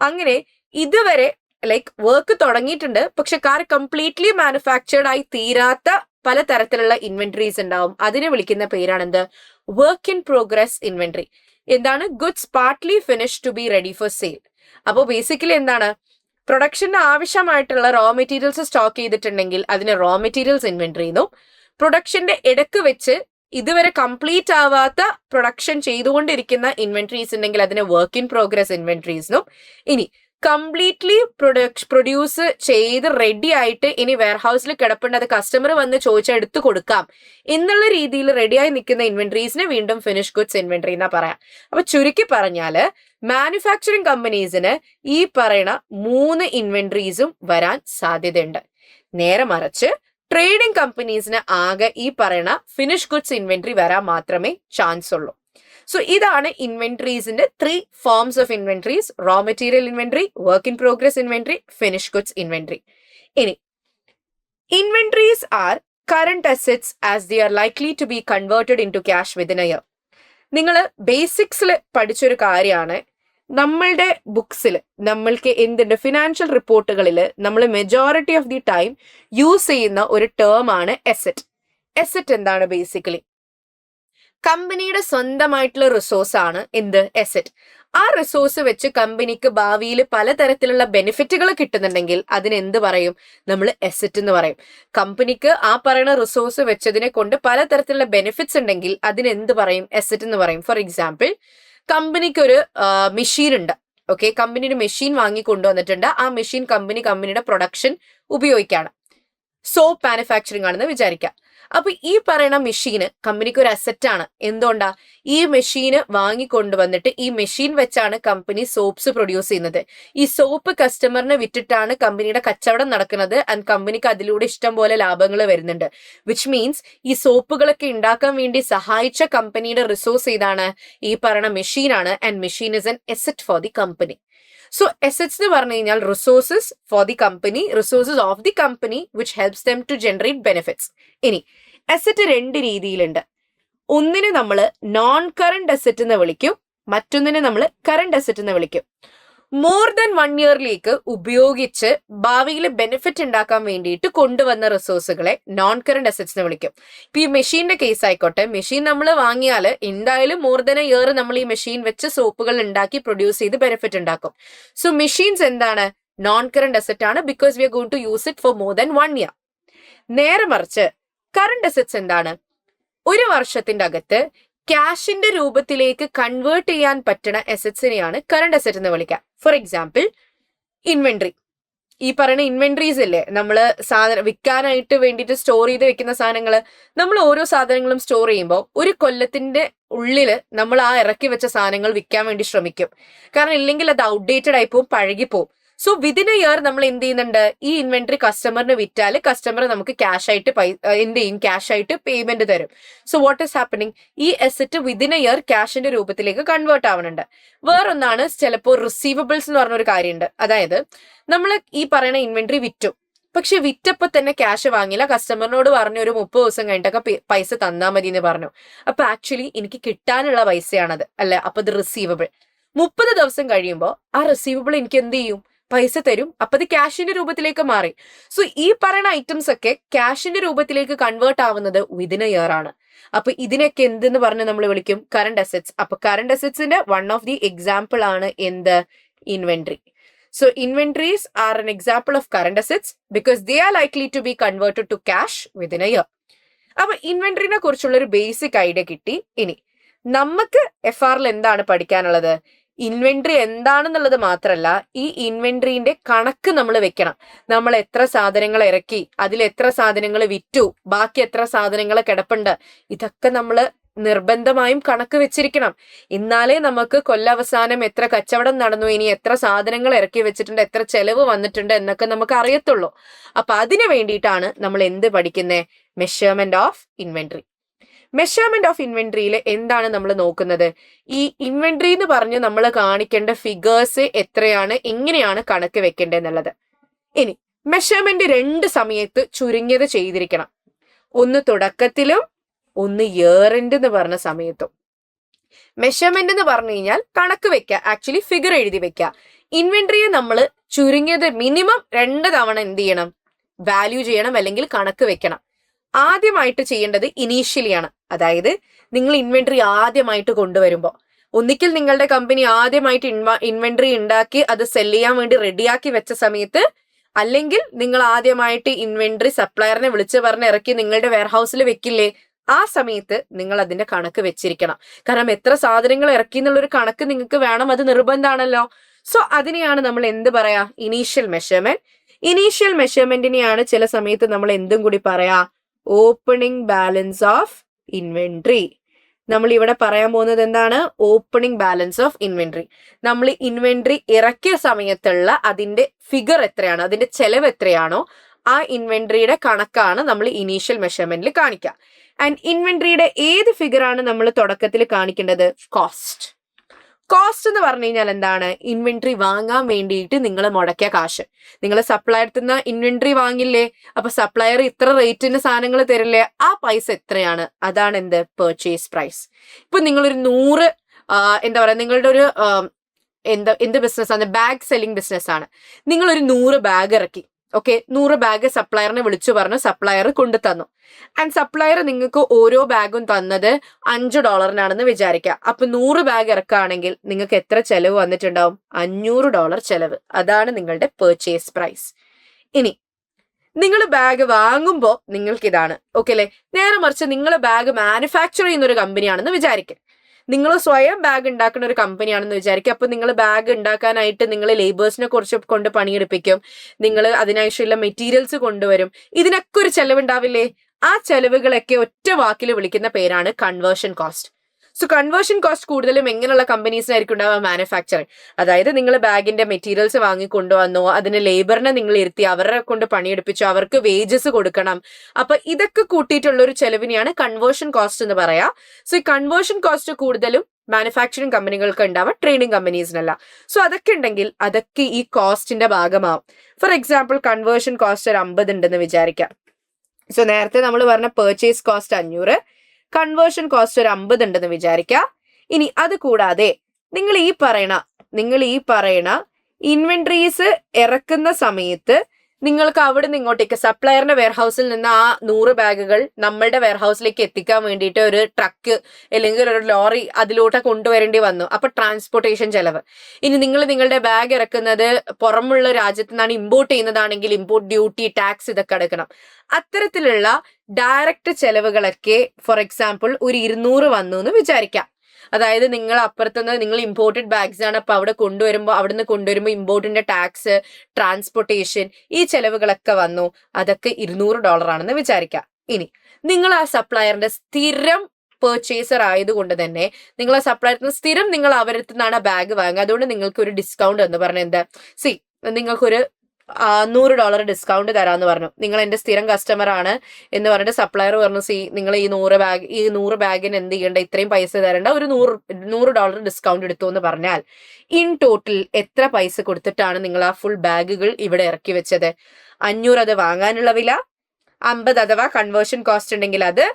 അങ്ങനെ ഇതുവരെ ലൈക്ക് വർക്ക് തുടങ്ങിയിട്ടുണ്ട്, പക്ഷെ കാർ കംപ്ലീറ്റ്ലി മാനുഫാക്ചേർഡ് ആയി തീരാത്ത പലതരത്തിലുള്ള ഇൻവെന്ററീസ് ഉണ്ടാവും. അതിനെ വിളിക്കുന്ന പേരാണ് എന്ത്? Work in progress inventory. എന്താണ്? Goods partly finish to be ready for sale. അപ്പോൾ ബേസിക്കലി എന്താണ്? പ്രൊഡക്ഷന് ആവശ്യമായിട്ടുള്ള റോ മെറ്റീരിയൽസ് സ്റ്റോക്ക് ചെയ്തിട്ടുണ്ടെങ്കിൽ അതിന് റോ മെറ്റീരിയൽസ് ഇൻവെന്ററി എന്നും, പ്രൊഡക്ഷന്റെ ഇടക്ക് വെച്ച് ഇതുവരെ കംപ്ലീറ്റ് ആവാത്ത പ്രൊഡക്ഷൻ ചെയ്തുകൊണ്ടിരിക്കുന്ന ഇൻവെന്ററീസ് ഉണ്ടെങ്കിൽ അതിന് വർക്ക് ഇൻ പ്രോഗ്രസ് ഇൻവെന്ററീസ്. ഇനി കംപ്ലീറ്റ്ലി പ്രൊഡ്യൂസ് ചെയ്ത് റെഡി ആയിട്ട് ഇനി വെയർഹൗസിൽ കിടപ്പുണ്ട്, അത് കസ്റ്റമർ വന്ന് ചോദിച്ചാൽ എടുത്തു കൊടുക്കാം എന്നുള്ള രീതിയിൽ റെഡിയായി നിൽക്കുന്ന ഇൻവെന്ററീസിനെ വീണ്ടും ഫിനിഷ് ഗുഡ്സ് ഇൻവെന്ററി എന്നാ പറയാം. അപ്പൊ ചുരുക്കി പറഞ്ഞാല് മാനുഫാക്ചറിങ് കമ്പനീസിന് ഈ പറയുന്ന 3 ഇൻവെന്ററീസും വരാൻ സാധ്യതയുണ്ട്. നേരെ മറിച്ച് ട്രേഡിംഗ് കമ്പനീസിന് ആകെ ഈ പറയുന്ന ഫിനിഷ് ഗുഡ്സ് ഇൻവെന്ററി വരാൻ മാത്രമേ ചാൻസ് ഉള്ളൂ. സോ ഇതാണ് ഇൻവെന്ററീസിന്റെ 3 forms of inventories: raw material inventory, work in progress inventory, finish goods inventory. ഇനി inventories are current assets as they are likely to be converted into cash within a year. നിങ്ങൾ ബേസിക്സിൽ പഠിച്ചൊരു കാര്യമാണ്, നമ്മളുടെ ബുക്സിൽ നമ്മൾക്ക് എന്തുണ്ട്, ഫിനാൻഷ്യൽ റിപ്പോർട്ടുകളിൽ നമ്മൾ majority of the time use ചെയ്യുന്ന ഒരു ടേം ആണ് എസെറ്റ്. എസെറ്റ് എന്താണ്? ബേസിക്കലി കമ്പനിയുടെ സ്വന്തമായിട്ടുള്ള റിസോഴ്സ് ആണ് എന്ത്? എസെറ്റ്. ആ റിസോഴ്സ് വെച്ച് കമ്പനിക്ക് ഭാവിയിൽ പലതരത്തിലുള്ള ബെനിഫിറ്റുകൾ കിട്ടുന്നുണ്ടെങ്കിൽ അതിന് എന്ത് പറയും? നമ്മൾ എസെറ്റ് എന്ന് പറയും. കമ്പനിക്ക് ആ പറയുന്ന റിസോഴ്സ് വെച്ചതിനെ കൊണ്ട് പലതരത്തിലുള്ള ബെനിഫിറ്റ്സ് ഉണ്ടെങ്കിൽ അതിന് എന്ത് പറയും? എസെറ്റ് എന്ന് പറയും. ഫോർ എക്സാമ്പിൾ, കമ്പനിക്ക് ഒരു മെഷീൻ ഉണ്ട്. ഓക്കെ, കമ്പനി ഒരു മെഷീൻ വാങ്ങി കൊണ്ടുവന്നിട്ടുണ്ട്. ആ മെഷീൻ കമ്പനിയുടെ പ്രൊഡക്ഷൻ ഉപയോഗിക്കാണ്. സോപ്പ് മാനുഫാക്ചറിങ് ആണെന്ന് വിചാരിക്കാം. അപ്പൊ ഈ പറയുന്ന മെഷീന് കമ്പനിക്ക് ഒരു അസെറ്റ് ആണ്. എന്തുകൊണ്ടാ? ഈ മെഷീന് വാങ്ങിക്കൊണ്ടുവന്നിട്ട് ഈ മെഷീൻ വെച്ചാണ് കമ്പനി സോപ്സ് പ്രൊഡ്യൂസ് ചെയ്യുന്നത്. ഈ സോപ്പ് കസ്റ്റമറിന് വിറ്റിട്ടാണ് കമ്പനിയുടെ കച്ചവടം നടക്കുന്നത്. ആൻഡ് കമ്പനിക്ക് അതിലൂടെ ഇഷ്ടം പോലെ ലാഭങ്ങൾ വരുന്നുണ്ട്. വിച്ച് മീൻസ് ഈ സോപ്പുകളൊക്കെ ഉണ്ടാക്കാൻ വേണ്ടി സഹായിച്ച കമ്പനിയുടെ റിസോഴ്സ് ഏതാണ്? ഈ പറയുന്ന മെഷീനാണ്. And machine is an asset for the company. So assets എന്ന് പറഞ്ഞു കഴിഞ്ഞാൽ resources for the company, resources of the company which helps them to generate benefits. ഇനി അസെറ്റ് 2 രീതിയിലുണ്ട്. ഒന്നിനെ നമ്മൾ നോൺ കറന്റ് അസെറ്റ് എന്ന് വിളിക്കും, മറ്റൊന്നിനെ നമ്മൾ കറന്റ് അസെറ്റ് എന്ന് വിളിക്കും. മോർ ദാൻ 1 ഇയറിലേക്ക് ഉപയോഗിച്ച് ഭാവിയിൽ ബെനിഫിറ്റ് ഉണ്ടാക്കാൻ വേണ്ടിയിട്ട് കൊണ്ടുവന്ന റിസോഴ്സുകളെ നോൺ കറന്റ് അസെറ്റ്സ് എന്ന് വിളിക്കും. ഇപ്പൊ ഈ മെഷീന്റെ കേസ് ആയിക്കോട്ടെ, മെഷീൻ നമ്മൾ വാങ്ങിയാൽ എന്തായാലും മോർ ദാൻ എ ഇയർ നമ്മൾ ഈ മെഷീൻ വെച്ച് സോപ്പുകൾ ഉണ്ടാക്കി പ്രൊഡ്യൂസ് ചെയ്ത് ബെനിഫിറ്റ് ഉണ്ടാക്കും. സോ മെഷീൻസ് എന്താണ്? നോൺ കറന്റ് അസെറ്റ് ആണ്, because we are going to use it for more than 1 year. നേരെ മറിച്ച് കറന്റ് അസെറ്റ്സ് എന്താണ്? ഒരു വർഷത്തിന്റെ അകത്ത് ക്യാഷിന്റെ രൂപത്തിലേക്ക് കൺവേർട്ട് ചെയ്യാൻ പറ്റുന്ന അസെറ്റ്സിനെയാണ് കറന്റ് അസെറ്റ് എന്ന് വിളിക്കുക. For example, inventory. ഈ പറയുന്ന ഇൻവെന്ററീസ് ഇല്ലേ, നമ്മൾ സാധനം വിൽക്കാനായിട്ട് വേണ്ടിയിട്ട് സ്റ്റോർ ചെയ്ത് വെക്കുന്ന സാധനങ്ങൾ. നമ്മൾ ഓരോ സാധനങ്ങളും സ്റ്റോർ ചെയ്യുമ്പോൾ ഒരു കൊല്ലത്തിന്റെ ഉള്ളിൽ നമ്മൾ ആ ഇറക്കി വെച്ച സാധനങ്ങൾ വിൽക്കാൻ വേണ്ടി ശ്രമിക്കും. കാരണം ഇല്ലെങ്കിൽ അത് ഔട്ട്ഡേറ്റഡ് ആയി പോവും, പഴകിപ്പോവും. സോ വിതിൻ എ ഇയർ നമ്മൾ എന്ത് ചെയ്യുന്നുണ്ട്? ഈ ഇൻവെന്ററി കസ്റ്റമറിന് വിറ്റാൽ കസ്റ്റമർ നമുക്ക് ക്യാഷ് ആയിട്ട് എന്ത് ചെയ്യും? ക്യാഷ് ആയിട്ട് പേയ്മെന്റ് തരും. So what is happening? ഈ അസെറ്റ് വിതിൻ എ ഇയർ ക്യാഷിന്റെ രൂപത്തിലേക്ക് കൺവേർട്ട് ആവുന്നുണ്ട്. വേറൊന്നാണ് ചിലപ്പോൾ റിസീവബിൾസ് എന്ന് പറഞ്ഞൊരു കാര്യമുണ്ട്. അതായത് നമ്മൾ ഈ പറയുന്ന ഇൻവെന്ററി വിറ്റു, പക്ഷെ വിറ്റപ്പോൾ തന്നെ ക്യാഷ് വാങ്ങില്ല. കസ്റ്റമറിനോട് പറഞ്ഞു ഒരു 30 ദിവസം കഴിഞ്ഞിട്ടൊക്കെ പൈസ തന്നാൽ മതി എന്ന് പറഞ്ഞു. അപ്പൊ ആക്ച്വലി എനിക്ക് കിട്ടാനുള്ള പൈസയാണത് അല്ലെ? അപ്പൊ ഇത് റിസീവബിൾ. 30 ദിവസം കഴിയുമ്പോൾ ആ റിസീവബിൾ എനിക്ക് എന്ത് ചെയ്യും? പൈസ തരും. അപ്പൊ അത് ക്യാഷിന്റെ രൂപത്തിലേക്ക് മാറി. സോ ഈ പറയുന്ന ഐറ്റംസ് ഒക്കെ ക്യാഷിന്റെ രൂപത്തിലേക്ക് കൺവേർട്ട് ആവുന്നത് വിതിൻ എ ഇയർ ആണ്. അപ്പൊ ഇതിനൊക്കെ എന്തെന്ന് പറഞ്ഞ് നമ്മൾ വിളിക്കും? Current assets. അപ്പൊ കറന്റ് അസെറ്റ്സിന്റെ വൺ ഓഫ് ദി എക്സാമ്പിൾ ആണ് എന്ത്? Inventory. So inventories are an example of current assets because they are likely to be converted to cash within a year. അപ്പൊ ഇൻവെന്ററിനെ കുറിച്ചുള്ള ഒരു ബേസിക് ഐഡിയ കിട്ടി. ഇനി നമുക്ക് FRൽ എന്താണ് പഠിക്കാനുള്ളത്? ഇൻവെന്ററി എന്താണെന്നുള്ളത് മാത്രമല്ല, ഈ ഇൻവെന്ററിന്റെ കണക്ക് നമ്മൾ വെക്കണം. നമ്മൾ എത്ര സാധനങ്ങൾ ഇറക്കി, അതിൽ എത്ര സാധനങ്ങൾ വിറ്റു, ബാക്കി എത്ര സാധനങ്ങൾ കിടപ്പുണ്ട്, ഇതൊക്കെ നമ്മൾ നിർബന്ധമായും കണക്ക് വെച്ചിരിക്കണം. എന്നാലേ നമുക്ക് കൊല്ലവസാനം എത്ര കച്ചവടം നടന്നു, ഇനി എത്ര സാധനങ്ങൾ ഇറക്കി വെച്ചിട്ടുണ്ട്, എത്ര ചെലവ് വന്നിട്ടുണ്ട് എന്നൊക്കെ നമുക്ക് അറിയത്തുള്ളൂ. അപ്പൊ അതിനു വേണ്ടിയിട്ടാണ് നമ്മൾ എന്ത് പഠിക്കുന്നത്? Measurement of inventory. Measurement of ഇൻവെന്ററിയിൽ എന്താണ് നമ്മൾ നോക്കുന്നത്? ഈ ഇൻവെന്ററി എന്ന് പറഞ്ഞ് നമ്മൾ കാണിക്കേണ്ട ഫിഗേഴ്സ് എത്രയാണ്, എങ്ങനെയാണ് കണക്ക് വെക്കേണ്ടതെന്നുള്ളത്. ഇനി മെഷർമെന്റ് 2 സമയത്ത് ചുരുങ്ങിയത് ചെയ്തിരിക്കണം. ഒന്ന് തുടക്കത്തിലും ഒന്ന് ഇയർ എൻഡ് എന്ന് പറഞ്ഞ സമയത്തും. മെഷർമെന്റ് എന്ന് പറഞ്ഞു കഴിഞ്ഞാൽ കണക്ക് വെക്കുക, ആക്ച്വലി ഫിഗർ എഴുതി വെക്കുക. ഇൻവെന്ററിയെ നമ്മൾ ചുരുങ്ങിയത് മിനിമം 2 തവണ എന്ത് ചെയ്യണം? വാല്യൂ ചെയ്യണം, അല്ലെങ്കിൽ കണക്ക് വെക്കണം. ആദ്യമായിട്ട് ചെയ്യേണ്ടത് ഇനീഷ്യലി ആണ്. അതായത് നിങ്ങൾ ഇൻവെന്ററി ആദ്യമായിട്ട് കൊണ്ടുവരുമ്പോൾ, ഒന്നിക്കൽ നിങ്ങളുടെ കമ്പനി ആദ്യമായിട്ട് ഇൻവെന്ററി ഉണ്ടാക്കി അത് സെല് ചെയ്യാൻ വേണ്ടി റെഡിയാക്കി വെച്ച സമയത്ത്, അല്ലെങ്കിൽ നിങ്ങൾ ആദ്യമായിട്ട് ഇൻവെന്ററി സപ്ലയറിനെ വിളിച്ച് പറഞ്ഞ് ഇറക്കി നിങ്ങളുടെ വെയർഹൗസിൽ വെക്കില്ലേ, ആ സമയത്ത് നിങ്ങൾ അതിന്റെ കണക്ക് വെച്ചിരിക്കണം. കാരണം എത്ര സാധനങ്ങൾ ഇറക്കി എന്നുള്ളൊരു കണക്ക് നിങ്ങൾക്ക് വേണം, അത് നിർബന്ധമാണല്ലോ. സോ അതിനെയാണ് നമ്മൾ എന്ത് പറയാ? Initial measurement. ഇനീഷ്യൽ മെഷർമെന്റിനെയാണ് ചില സമയത്ത് നമ്മൾ എന്തും കൂടി പറയാ? Opening balance of inventory. നമ്മൾ ഇവിടെ പറയാൻ പോകുന്നത് എന്താണ്? Opening balance of inventory. നമ്മൾ ഇൻവെന്ററി ഇറക്കിയ സമയത്തുള്ള അതിന്റെ ഫിഗർ എത്രയാണോ, അതിന്റെ ചെലവ് എത്രയാണോ, ആ ഇൻവെന്ററിയുടെ കണക്കാണ് നമ്മൾ ഇനീഷ്യൽ മെഷർമെന്റിൽ കാണിക്കുക. ആൻഡ് ഇൻവെന്ററിയുടെ ഏത് ഫിഗർ ആണ് നമ്മൾ തുടക്കത്തിൽ കാണിക്കേണ്ടത്? കോസ്റ്റ്. കോസ്റ്റ് എന്ന് പറഞ്ഞു കഴിഞ്ഞാൽ എന്താണ്? ഇൻവെന്ററി വാങ്ങാൻ വേണ്ടിയിട്ട് നിങ്ങൾ മുടക്കിയ കാശ്. നിങ്ങൾ സപ്ലയർ നിന്ന് ഇൻവെന്ററി വാങ്ങില്ലേ, അപ്പൊ സപ്ലയർ ഇത്ര റേറ്റിന് സാധനങ്ങൾ തരില്ലേ, ആ പൈസ എത്രയാണ്? അതാണ് എന്ത്? Purchase price. ഇപ്പൊ നിങ്ങളൊരു 100 എന്താ പറയാ, നിങ്ങളുടെ ഒരു എന്ത് ബിസിനസ് ആണ്? ബാഗ് സെല്ലിംഗ് ബിസിനസ് ആണ്. നിങ്ങളൊരു 100 ബാഗ് ഇറക്കി. ഓക്കെ, 100 ബാഗ് സപ്ലയറിനെ വിളിച്ചു പറഞ്ഞു, സപ്ലയർ കൊണ്ടു തന്നു. ആൻഡ് സപ്ലയർ നിങ്ങൾക്ക് ഓരോ ബാഗും തന്നത് $5 വിചാരിക്കുക. അപ്പൊ 100 ബാഗ് ഇറക്കുകയാണെങ്കിൽ നിങ്ങൾക്ക് എത്ര ചെലവ് വന്നിട്ടുണ്ടാവും? $500 ചെലവ്. അതാണ് നിങ്ങളുടെ പെർച്ചേസ് പ്രൈസ്. ഇനി നിങ്ങൾ ബാഗ് വാങ്ങുമ്പോൾ നിങ്ങൾക്ക് ഇതാണ്. ഓക്കെ അല്ലെ? നേരെ മറിച്ച് നിങ്ങൾ ബാഗ് മാനുഫാക്ചർ ചെയ്യുന്ന ഒരു കമ്പനിയാണെന്ന് വിചാരിക്കുക. നിങ്ങൾ സ്വയം ബാഗ് ഉണ്ടാക്കുന്ന ഒരു കമ്പനിയാണെന്ന് വിചാരിക്കുക. അപ്പൊ നിങ്ങൾ ബാഗ് ഉണ്ടാക്കാനായിട്ട് നിങ്ങൾ ലേബേഴ്സിനെ കുറച്ച് കൊണ്ട് പണിയെടുപ്പിക്കും, നിങ്ങൾ അതിനാവശ്യമുള്ള മെറ്റീരിയൽസ് കൊണ്ടുവരും. ഇതിനൊക്കെ ഒരു ചെലവുണ്ടാവില്ലേ? ആ ചെലവുകളൊക്കെ ഒറ്റ വാക്കിൽ വിളിക്കുന്ന പേരാണ് conversion cost. So conversion cost കൂടുതലും എങ്ങനെയുള്ള കമ്പനീസിനായിരിക്കും ഉണ്ടാവുക? മാനുഫാക്ചറിങ്. അതായത് നിങ്ങൾ ബാഗിന്റെ മെറ്റീരിയൽസ് വാങ്ങി കൊണ്ടുവന്നു, അതിന് ലേബറിനെ നിങ്ങൾ ഇരുത്തി അവരെ കൊണ്ട് പണിയെടുപ്പിച്ചു, അവർക്ക് വേജസ് കൊടുക്കണം. അപ്പൊ ഇതൊക്കെ കൂട്ടിയിട്ടുള്ള ഒരു ചെലവിനെയാണ് കൺവേർഷൻ കോസ്റ്റ് എന്ന് പറയാ. സോ ഈ കൺവേർഷൻ കോസ്റ്റ് കൂടുതലും മാനുഫാക്ചറിങ് കമ്പനികൾക്ക് ഉണ്ടാവുക, ട്രേഡിംഗ് കമ്പനീസിനല്ല. സോ അതൊക്കെ ഉണ്ടെങ്കിൽ അതൊക്കെ ഈ കോസ്റ്റിന്റെ ഭാഗമാവും. ഫോർ എക്സാമ്പിൾ കൺവേർഷൻ കോസ്റ്റ് ഒരു 50 ഉണ്ടെന്ന് വിചാരിക്കാം. സോ നേരത്തെ നമ്മൾ പറഞ്ഞ പെർച്ചേസ് കോസ്റ്റ് 500, കൺവേർഷൻ കോസ്റ്റ് ഒരു 50 ഉണ്ടെന്ന് വിചാരിക്കുക. ഇനി അത് കൂടാതെ നിങ്ങൾ ഈ പറയണ ഇൻവെന്ററീസ് ഇറക്കുന്ന സമയത്ത് നിങ്ങൾക്ക് അവിടെ നിന്ന് ഇങ്ങോട്ടേക്ക് സപ്ലയറിന്റെ വെയർഹൗസിൽ നിന്ന് ആ 100 ബാഗുകൾ നമ്മളുടെ വെയർഹൗസിലേക്ക് എത്തിക്കാൻ വേണ്ടിയിട്ട് ഒരു ട്രക്ക് അല്ലെങ്കിൽ ഒരു ലോറി അതിലോട്ട് കൊണ്ടുവരേണ്ടി വന്നു. അപ്പൊ ട്രാൻസ്പോർട്ടേഷൻ ചെലവ്. ഇനി നിങ്ങൾ നിങ്ങളുടെ ബാഗ് ഇറക്കുന്നത് പുറമുള്ള രാജ്യത്തു നിന്നാണ് ഇമ്പോർട്ട് ചെയ്യുന്നതാണെങ്കിൽ ഇമ്പോർട്ട് ഡ്യൂട്ടി, ടാക്സ് ഇതൊക്കെ അടക്കണം. അത്തരത്തിലുള്ള ഡയറക്റ്റ് ചെലവുകളൊക്കെ ഫോർ എക്സാമ്പിൾ ഒരു 200 വന്നു എന്ന് വിചാരിക്കാം. അതായത് നിങ്ങൾ അപ്പുറത്തുനിന്ന് നിങ്ങൾ ഇമ്പോർട്ടഡ് ബാഗ്സ് ആണ്, അപ്പൊ അവിടെ അവിടുന്ന് കൊണ്ടുവരുമ്പോൾ ഇമ്പോർട്ടിന്റെ ടാക്സ്, ട്രാൻസ്പോർട്ടേഷൻ, ഈ ചെലവുകളൊക്കെ വന്നു. അതൊക്കെ $200 ആണെന്ന് വിചാരിക്കാം. ഇനി നിങ്ങൾ ആ സപ്ലയറിന്റെ സ്ഥിരം പെർച്ചേസർ ആയതുകൊണ്ട് തന്നെ നിങ്ങൾ ആ സപ്ലയറിന് സ്ഥിരം നിങ്ങൾ അവരുടെ നിന്നാണ് ബാഗ് വാങ്ങുക. അതുകൊണ്ട് നിങ്ങൾക്ക് ഒരു ഡിസ്കൗണ്ട് എന്ന് പറഞ്ഞ എന്താ? നിങ്ങൾക്കൊരു $100 ഡിസ്കൗണ്ട് തരാന്ന് പറഞ്ഞു. നിങ്ങൾ എന്റെ സ്ഥിരം കസ്റ്റമർ ആണ് എന്ന് പറഞ്ഞിട്ട് സപ്ലയർ പറഞ്ഞു, നിങ്ങൾ ഈ 100 ബാഗിന് എന്ത് ചെയ്യേണ്ട, ഇത്രയും പൈസ തരേണ്ട, ഒരു $100 ഡിസ്കൗണ്ട് എടുത്തു എന്ന് പറഞ്ഞാൽ ഇൻ ടോട്ടൽ എത്ര പൈസ കൊടുത്തിട്ടാണ് നിങ്ങൾ ആ ഫുൾ ബാഗുകൾ ഇവിടെ ഇറക്കി വെച്ചത്? 500 അത് വാങ്ങാനുള്ള വില, 50 അഥവാ കൺവേർഷൻ കോസ്റ്റ് ഉണ്ടെങ്കിൽ അത്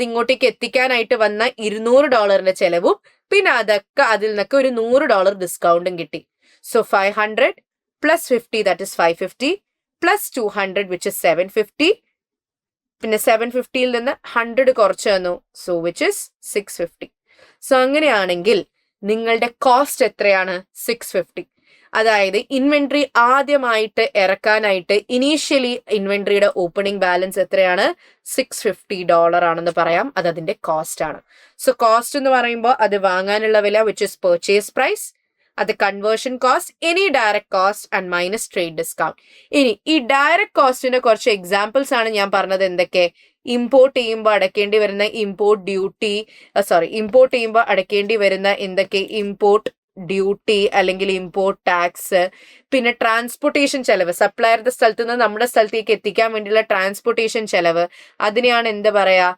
ഇങ്ങോട്ടേക്ക് എത്തിക്കാനായിട്ട് വന്ന $200 ചെലവും, പിന്നെ അതൊക്കെ അതിൽ നിന്നൊക്കെ ഒരു $100 ഡിസ്കൗണ്ടും കിട്ടി. So 500 plus 50 that is 550 plus 200 which is 750. പിന്നെ 750ൽ നിന്ന് 100 കുറച്ച് തന്നു, സോ which is 650. സോ അങ്ങനെയാണെങ്കിൽ നിങ്ങളുടെ കോസ്റ്റ് എത്രയാണ്? 650. അതായത് ഇൻവെന്ററി ആദ്യമായിട്ട് ഇറക്കാനായിട്ട് ഇനീഷ്യലി ഇൻവെന്ററിയുടെ ഓപ്പണിംഗ് ബാലൻസ് എത്രയാണ്? $650 ആണെന്ന് പറയാം. അത് അതിന്റെ കോസ്റ്റ് ആണ്. സോ കോസ്റ്റ് എന്ന് പറയുമ്പോൾ അത് വാങ്ങാനുള്ള വില, വിച്ച് ഇസ് പർച്ചേസ് പ്രൈസ്, അത് conversion cost, any direct cost and minus trade discount. ഇനി ഈ ഡയറക്ട് കോസ്റ്റിന്റെ കുറച്ച് എക്സാമ്പിൾസ് ആണ് ഞാൻ പറഞ്ഞത്. എന്തൊക്കെ? ഇമ്പോർട്ട് ചെയ്യുമ്പോൾ അടയ്ക്കേണ്ടി വരുന്ന ഇമ്പോർട്ട് ഡ്യൂട്ടി, ഇമ്പോർട്ട് ചെയ്യുമ്പോൾ അടയ്ക്കേണ്ടി വരുന്ന എന്തൊക്കെ? ഇമ്പോർട്ട് ഡ്യൂട്ടി അല്ലെങ്കിൽ ഇമ്പോർട്ട് ടാക്സ്, പിന്നെ ട്രാൻസ്പോർട്ടേഷൻ ചെലവ്, സപ്ലയറുടെ സ്ഥലത്ത് നിന്ന് നമ്മുടെ സ്ഥലത്തേക്ക് എത്തിക്കാൻ വേണ്ടിയുള്ള ട്രാൻസ്പോർട്ടേഷൻ ചെലവ്, അതിനെയാണ് എന്ത് പറയാ?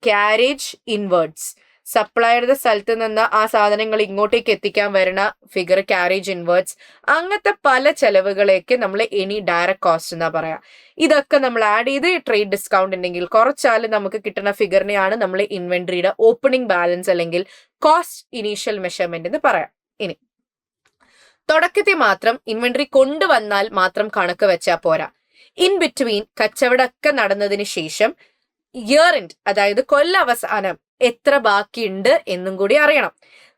Carriage inwards. സപ്ലയറുടെ സ്ഥലത്ത് നിന്ന് ആ സാധനങ്ങൾ ഇങ്ങോട്ടേക്ക് എത്തിക്കാൻ വരുന്ന ഫിഗർ ക്യാരേജ് ഇൻവേർട്സ്. അങ്ങനത്തെ പല ചെലവുകളേക്ക് നമ്മൾ എനി ഡയറക്ട് കോസ്റ്റ് എന്നാ പറയാ. ഇതൊക്കെ നമ്മൾ ആഡ് ചെയ്ത് ട്രേഡ് ഡിസ്കൗണ്ട് ഉണ്ടെങ്കിൽ കുറച്ചാലും നമുക്ക് കിട്ടുന്ന ഫിഗറിനെയാണ് നമ്മൾ ഇൻവെന്ററിയുടെ ഓപ്പണിംഗ് ബാലൻസ് അല്ലെങ്കിൽ കോസ്റ്റ് ഇനീഷ്യൽ മെഷർമെന്റ് എന്ന് പറയാം. ഇനി തുടക്കത്തിൽ മാത്രം ഇൻവെന്ററി കൊണ്ടുവന്നാൽ മാത്രം കണക്ക് വെച്ചാൽ പോരാ. ഇൻ ബിറ്റ്വീൻ കച്ചവടമൊക്കെ നടന്നതിന് ശേഷം ഇയർ എൻഡ്, അതായത് കൊല്ലവസാനം എത്ര ബാക്കിയുണ്ട് എന്നും കൂടി അറിയണം.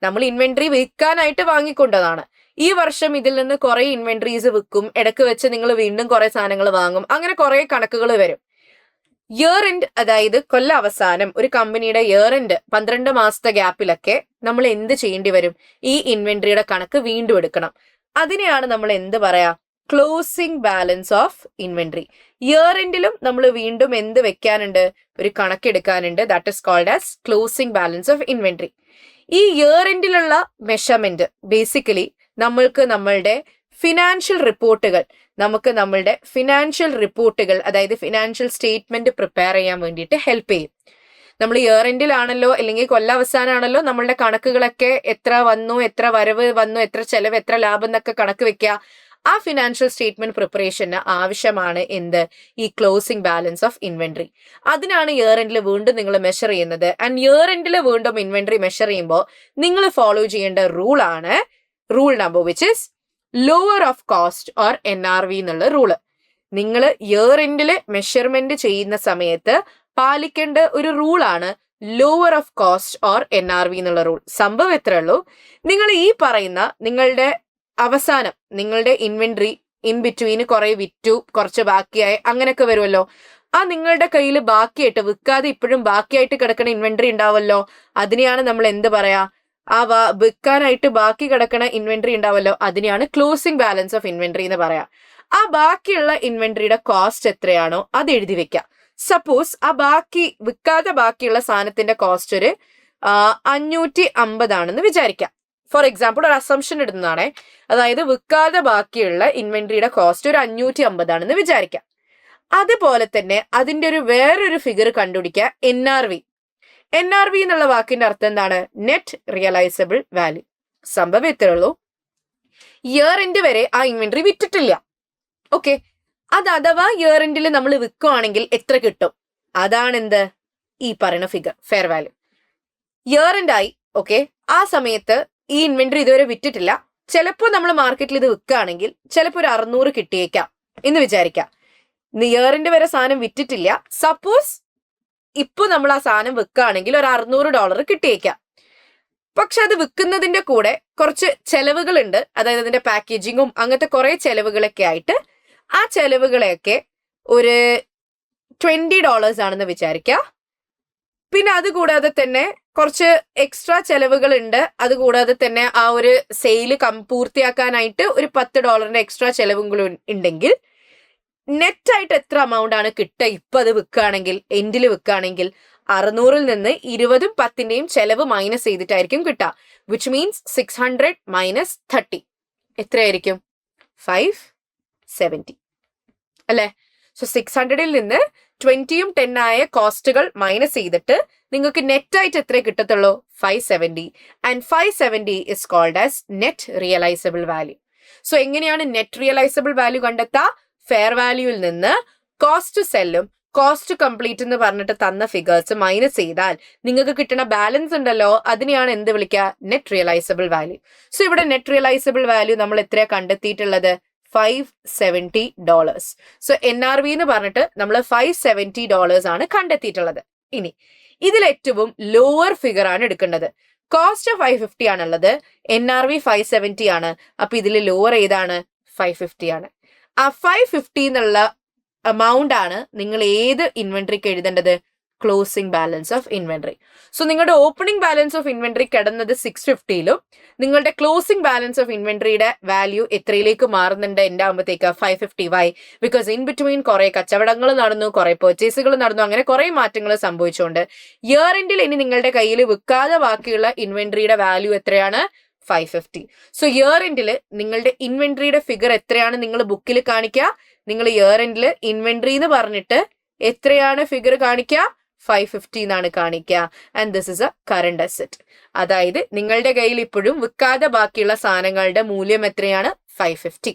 നമ്മൾ ഇൻവെന്ററി വിൽക്കാനായിട്ട് വാങ്ങിക്കൊണ്ടതാണ്. ഈ വർഷം ഇതിൽ നിന്ന് കുറെ ഇൻവെന്ററീസ് വിൽക്കും, ഇടയ്ക്ക് വെച്ച് നിങ്ങൾ വീണ്ടും കുറെ സാധനങ്ങൾ വാങ്ങും, അങ്ങനെ കുറെ കണക്കുകൾ വരും. ഇയർ എൻഡ്, അതായത് കൊല്ല അവസാനം ഒരു കമ്പനിയുടെ ഇയർ എൻഡ് 12 മാസത്തെ ഗ്യാപ്പിലൊക്കെ നമ്മൾ എന്ത് ചെയ്യേണ്ടി വരും? ഈ ഇൻവെന്ററിയുടെ കണക്ക് വീണ്ടും എടുക്കണം. അതിനെയാണ് നമ്മൾ എന്ത് പറയാ? Closing balance of inventory. Year എൻഡിലും നമ്മൾ വീണ്ടും എന്ത് വെക്കാനുണ്ട്? ഒരു കണക്കെടുക്കാനുണ്ട്. That is called as closing balance of inventory. ഈ ഇയർ എൻഡിലുള്ള മെഷർമെന്റ് ബേസിക്കലി നമ്മളുടെ ഫിനാൻഷ്യൽ റിപ്പോർട്ടുകൾ അതായത് ഫിനാൻഷ്യൽ സ്റ്റേറ്റ്മെന്റ് പ്രിപ്പയർ ചെയ്യാൻ വേണ്ടിയിട്ട് ഹെൽപ്പ് ചെയ്യും. നമ്മൾ ഇയർ എൻഡിലാണല്ലോ അല്ലെങ്കിൽ കൊല്ലാവസാനാണല്ലോ നമ്മളുടെ കണക്കുകളൊക്കെ എത്ര വന്നു, എത്ര വരവ് വന്നു, എത്ര ചെലവ്, എത്ര ലാഭം എന്നൊക്കെ കണക്ക് വെക്കുക. ആ ഫിനാൻഷ്യൽ സ്റ്റേറ്റ്മെന്റ് പ്രിപ്പറേഷന് ആവശ്യമാണ് എന്ത്? ഈ ക്ലോസിംഗ് ബാലൻസ് ഓഫ് ഇൻവെന്ററി. അതിനാണ് ഇയർ എൻഡിൽ വീണ്ടും നിങ്ങൾ മെഷർ ചെയ്യുന്നത്. ആൻഡ് ഇയർ എൻഡിൽ വീണ്ടും ഇൻവെന്ററി മെഷർ ചെയ്യുമ്പോൾ നിങ്ങൾ ഫോളോ ചെയ്യേണ്ട rule number which is lower of cost or NRV എന്നുള്ള റൂള്. നിങ്ങൾ ഇയർ എൻഡിൽ മെഷർമെന്റ് ചെയ്യുന്ന സമയത്ത് പാലിക്കേണ്ട ഒരു റൂളാണ് lower of cost or NRV എന്നുള്ള റൂൾ. സംഭവം എത്രയേ ഉള്ളൂ, നിങ്ങൾ ഈ പറയുന്ന നിങ്ങളുടെ അവസാനം നിങ്ങളുടെ ഇൻവെന്ററി ഇൻ ബിറ്റ്വീന് കുറെ വിറ്റു, കുറച്ച് ബാക്കിയായി, അങ്ങനെയൊക്കെ വരുമല്ലോ. ആ നിങ്ങളുടെ കയ്യിൽ ബാക്കിയായിട്ട് വിൽക്കാതെ ഇപ്പോഴും ബാക്കിയായിട്ട് കിടക്കുന്ന ഇൻവെന്ററി ഉണ്ടാവല്ലോ, അതിനെയാണ് നമ്മൾ എന്ത് പറയാ? ആ വിൽക്കാനായിട്ട് ബാക്കി കിടക്കുന്ന ഇൻവെന്ററി ഉണ്ടാവല്ലോ, അതിനെയാണ് ക്ലോസിംഗ് ബാലൻസ് ഓഫ് ഇൻവെന്ററി എന്ന് പറയാ. ആ ബാക്കിയുള്ള ഇൻവെന്ററിയുടെ കോസ്റ്റ് എത്രയാണോ അത് എഴുതി വെക്കാം. സപ്പോസ് ആ വിൽക്കാതെ ബാക്കിയുള്ള സാധനത്തിന്റെ കോസ്റ്റ് ഒരു 550 ആണെന്ന് വിചാരിക്കാം. ഫോർ എക്സാമ്പിൾ ഒരു അസംഷൻ ഇടുന്നതാണേ. അതായത് വിൽക്കാതെ ബാക്കിയുള്ള ഇൻവെന്ററിയുടെ കോസ്റ്റ് ഒരു 550 ആണെന്ന് വിചാരിക്കാം. അതുപോലെ തന്നെ അതിന്റെ വേറൊരു ഫിഗർ കണ്ടുപിടിക്കുക, NRV എന്നുള്ള വാക്കിന്റെ അർത്ഥം എന്താണ്? Net realisable value. സംഭവം എത്രയേ ഉള്ളൂ, ഇയർ എൻഡ് വരെ ആ ഇൻവെന്ററി വിറ്റിട്ടില്ല. ഓക്കെ, അത് അഥവാ ഇയർ എൻഡിൽ നമ്മൾ വിൽക്കുവാണെങ്കിൽ എത്ര കിട്ടും? അതാണ് എന്ത്? ഈ പറയുന്ന figure, fair value. Year end ആയി, ഓക്കെ, ആ സമയത്ത് ഈ ഇൻവെന്ററി ഇതുവരെ വിറ്റിട്ടില്ല. ചിലപ്പോൾ നമ്മൾ മാർക്കറ്റിൽ ഇത് വിൽക്കുകയാണെങ്കിൽ ചിലപ്പോൾ ഒരു 600 കിട്ടിയേക്കാം എന്ന് വിചാരിക്കാം. ഇയർ എൻഡ് വരെ സാധനം വിറ്റിട്ടില്ല. സപ്പോസ് ഇപ്പൊ നമ്മൾ ആ സാധനം വിൽക്കുകയാണെങ്കിൽ ഒരു $600 കിട്ടിയേക്കാം. പക്ഷെ അത് വിൽക്കുന്നതിന്റെ കൂടെ കുറച്ച് ചെലവുകളുണ്ട്, അതായത് അതിന്റെ പാക്കേജിങ്ങും അങ്ങനത്തെ കുറെ ചെലവുകളൊക്കെ ആയിട്ട് ആ ചെലവുകളെയൊക്കെ ഒരു $20 ആണെന്ന് വിചാരിക്കുക. പിന്നെ അതുകൂടാതെ തന്നെ കുറച്ച് എക്സ്ട്രാ ചെലവുകളുണ്ട്. അതുകൂടാതെ തന്നെ ആ ഒരു സെയില് പൂർത്തിയാക്കാനായിട്ട് ഒരു $10 എക്സ്ട്രാ ചെലവും കൂടി ഉണ്ടെങ്കിൽ നെറ്റ് ആയിട്ട് എത്ര എമൗണ്ട് ആണ് കിട്ടുക? ഇപ്പൊ അത് വിൽക്കുകയാണെങ്കിൽ, എൻഡിൽ വിൽക്കുകയാണെങ്കിൽ 600-ൽ നിന്ന് 20-ഉം 10-ന്റെയും ചെലവ് മൈനസ് ചെയ്തിട്ടായിരിക്കും കിട്ടുക. വിച്ച് മീൻസ് 600 മൈനസ് 30 എത്രയായിരിക്കും? 570 അല്ലെ? സോ 600-ൽ നിന്ന് 20-യും 10 ആയ കോസ്റ്റുകൾ മൈനസ് ചെയ്തിട്ട് നിങ്ങൾക്ക് നെറ്റ് ആയിട്ട് എത്ര കിട്ടത്തുള്ളൂ? 570. And 570 is called as net realisable value. സോ എങ്ങനെയാണ് നെറ്റ് റിയലൈസബിൾ വാല്യൂ കണ്ടെത്തുക? ഫെയർ വാല്യൂവിൽ നിന്ന് കോസ്റ്റ് സെല്ലും കോസ്റ്റ് കംപ്ലീറ്റ് എന്ന് പറഞ്ഞിട്ട് തന്ന ഫിഗേഴ്സ് മൈനസ് ചെയ്താൽ നിങ്ങൾക്ക് കിട്ടുന്ന ബാലൻസ് ഉണ്ടല്ലോ, അതിനെയാണ് എന്ത് വിളിക്കുക? Net realisable value. സോ ഇവിടെ നെറ്റ് റിയലൈസബിൾ വാല്യൂ നമ്മൾ എത്രയാണ് കണ്ടെത്തിയിട്ടുള്ളത്? $570. സോ NRV എന്ന് പറഞ്ഞിട്ട് നമ്മൾ $570 ആണ് കണ്ടെത്തിയിട്ടുള്ളത്. ഇനി ഇതിൽ ഏറ്റവും ലോവർ ഫിഗർ ആണ് എടുക്കേണ്ടത്. കോസ്റ്റ് 550 ആണുള്ളത്, NRV 570 ആണ്. അപ്പൊ ഇതിൽ ലോവർ ഏതാണ്? 550 ആണ്. ആ 550 എന്നുള്ള amount ആണ് നിങ്ങൾ ഏത് ഇൻവെന്ററിക്ക് എഴുതേണ്ടത്? Closing balance of inventory. So നിങ്ങളുടെ ഓപ്പണിംഗ് ബാലൻസ് ഓഫ് ഇൻവെന്ററി കിടന്നത് 650ലും നിങ്ങളുടെ ക്ലോസിംഗ് ബാലൻസ് ഓഫ് ഇൻവെന്ററിയുടെ വാല്യൂ എത്രയിലേക്ക് മാറുന്നുണ്ട് എൻ്റെ ആകുമ്പോഴത്തേക്ക്? 550. വൈ? ബിക്കോസ് ഇൻ ബിറ്റ്വീൻ കുറെ കച്ചവടങ്ങൾ നടന്നു, കുറെ പെർച്ചേസുകൾ നടന്നു, അങ്ങനെ കുറെ മാറ്റങ്ങൾ സംഭവിച്ചുകൊണ്ട് ഇയർ എൻഡിൽ ഇനി നിങ്ങളുടെ കയ്യിൽ വിൽക്കാതെ ബാക്കിയുള്ള ഇൻവെന്ററിയുടെ വാല്യൂ എത്രയാണ്? 550. സോ ഇയർ എൻഡിൽ നിങ്ങളുടെ ഇൻവെന്ററിയുടെ ഫിഗർ എത്രയാണ് നിങ്ങൾ ബുക്കിൽ കാണിക്കുക? നിങ്ങൾ ഇയർ എൻഡിൽ ഇൻവെന്ററി എന്ന് പറഞ്ഞിട്ട് എത്രയാണ് ഫിഗർ കാണിക്കുക? 550 എന്നാണ് കാണിക്കുക. And this is A current asset. അതായത് നിങ്ങളുടെ കയ്യിൽ ഇപ്പോഴും വിൽക്കാതെ ബാക്കിയുള്ള സാധനങ്ങളുടെ മൂല്യം എത്രയാണ്? 550.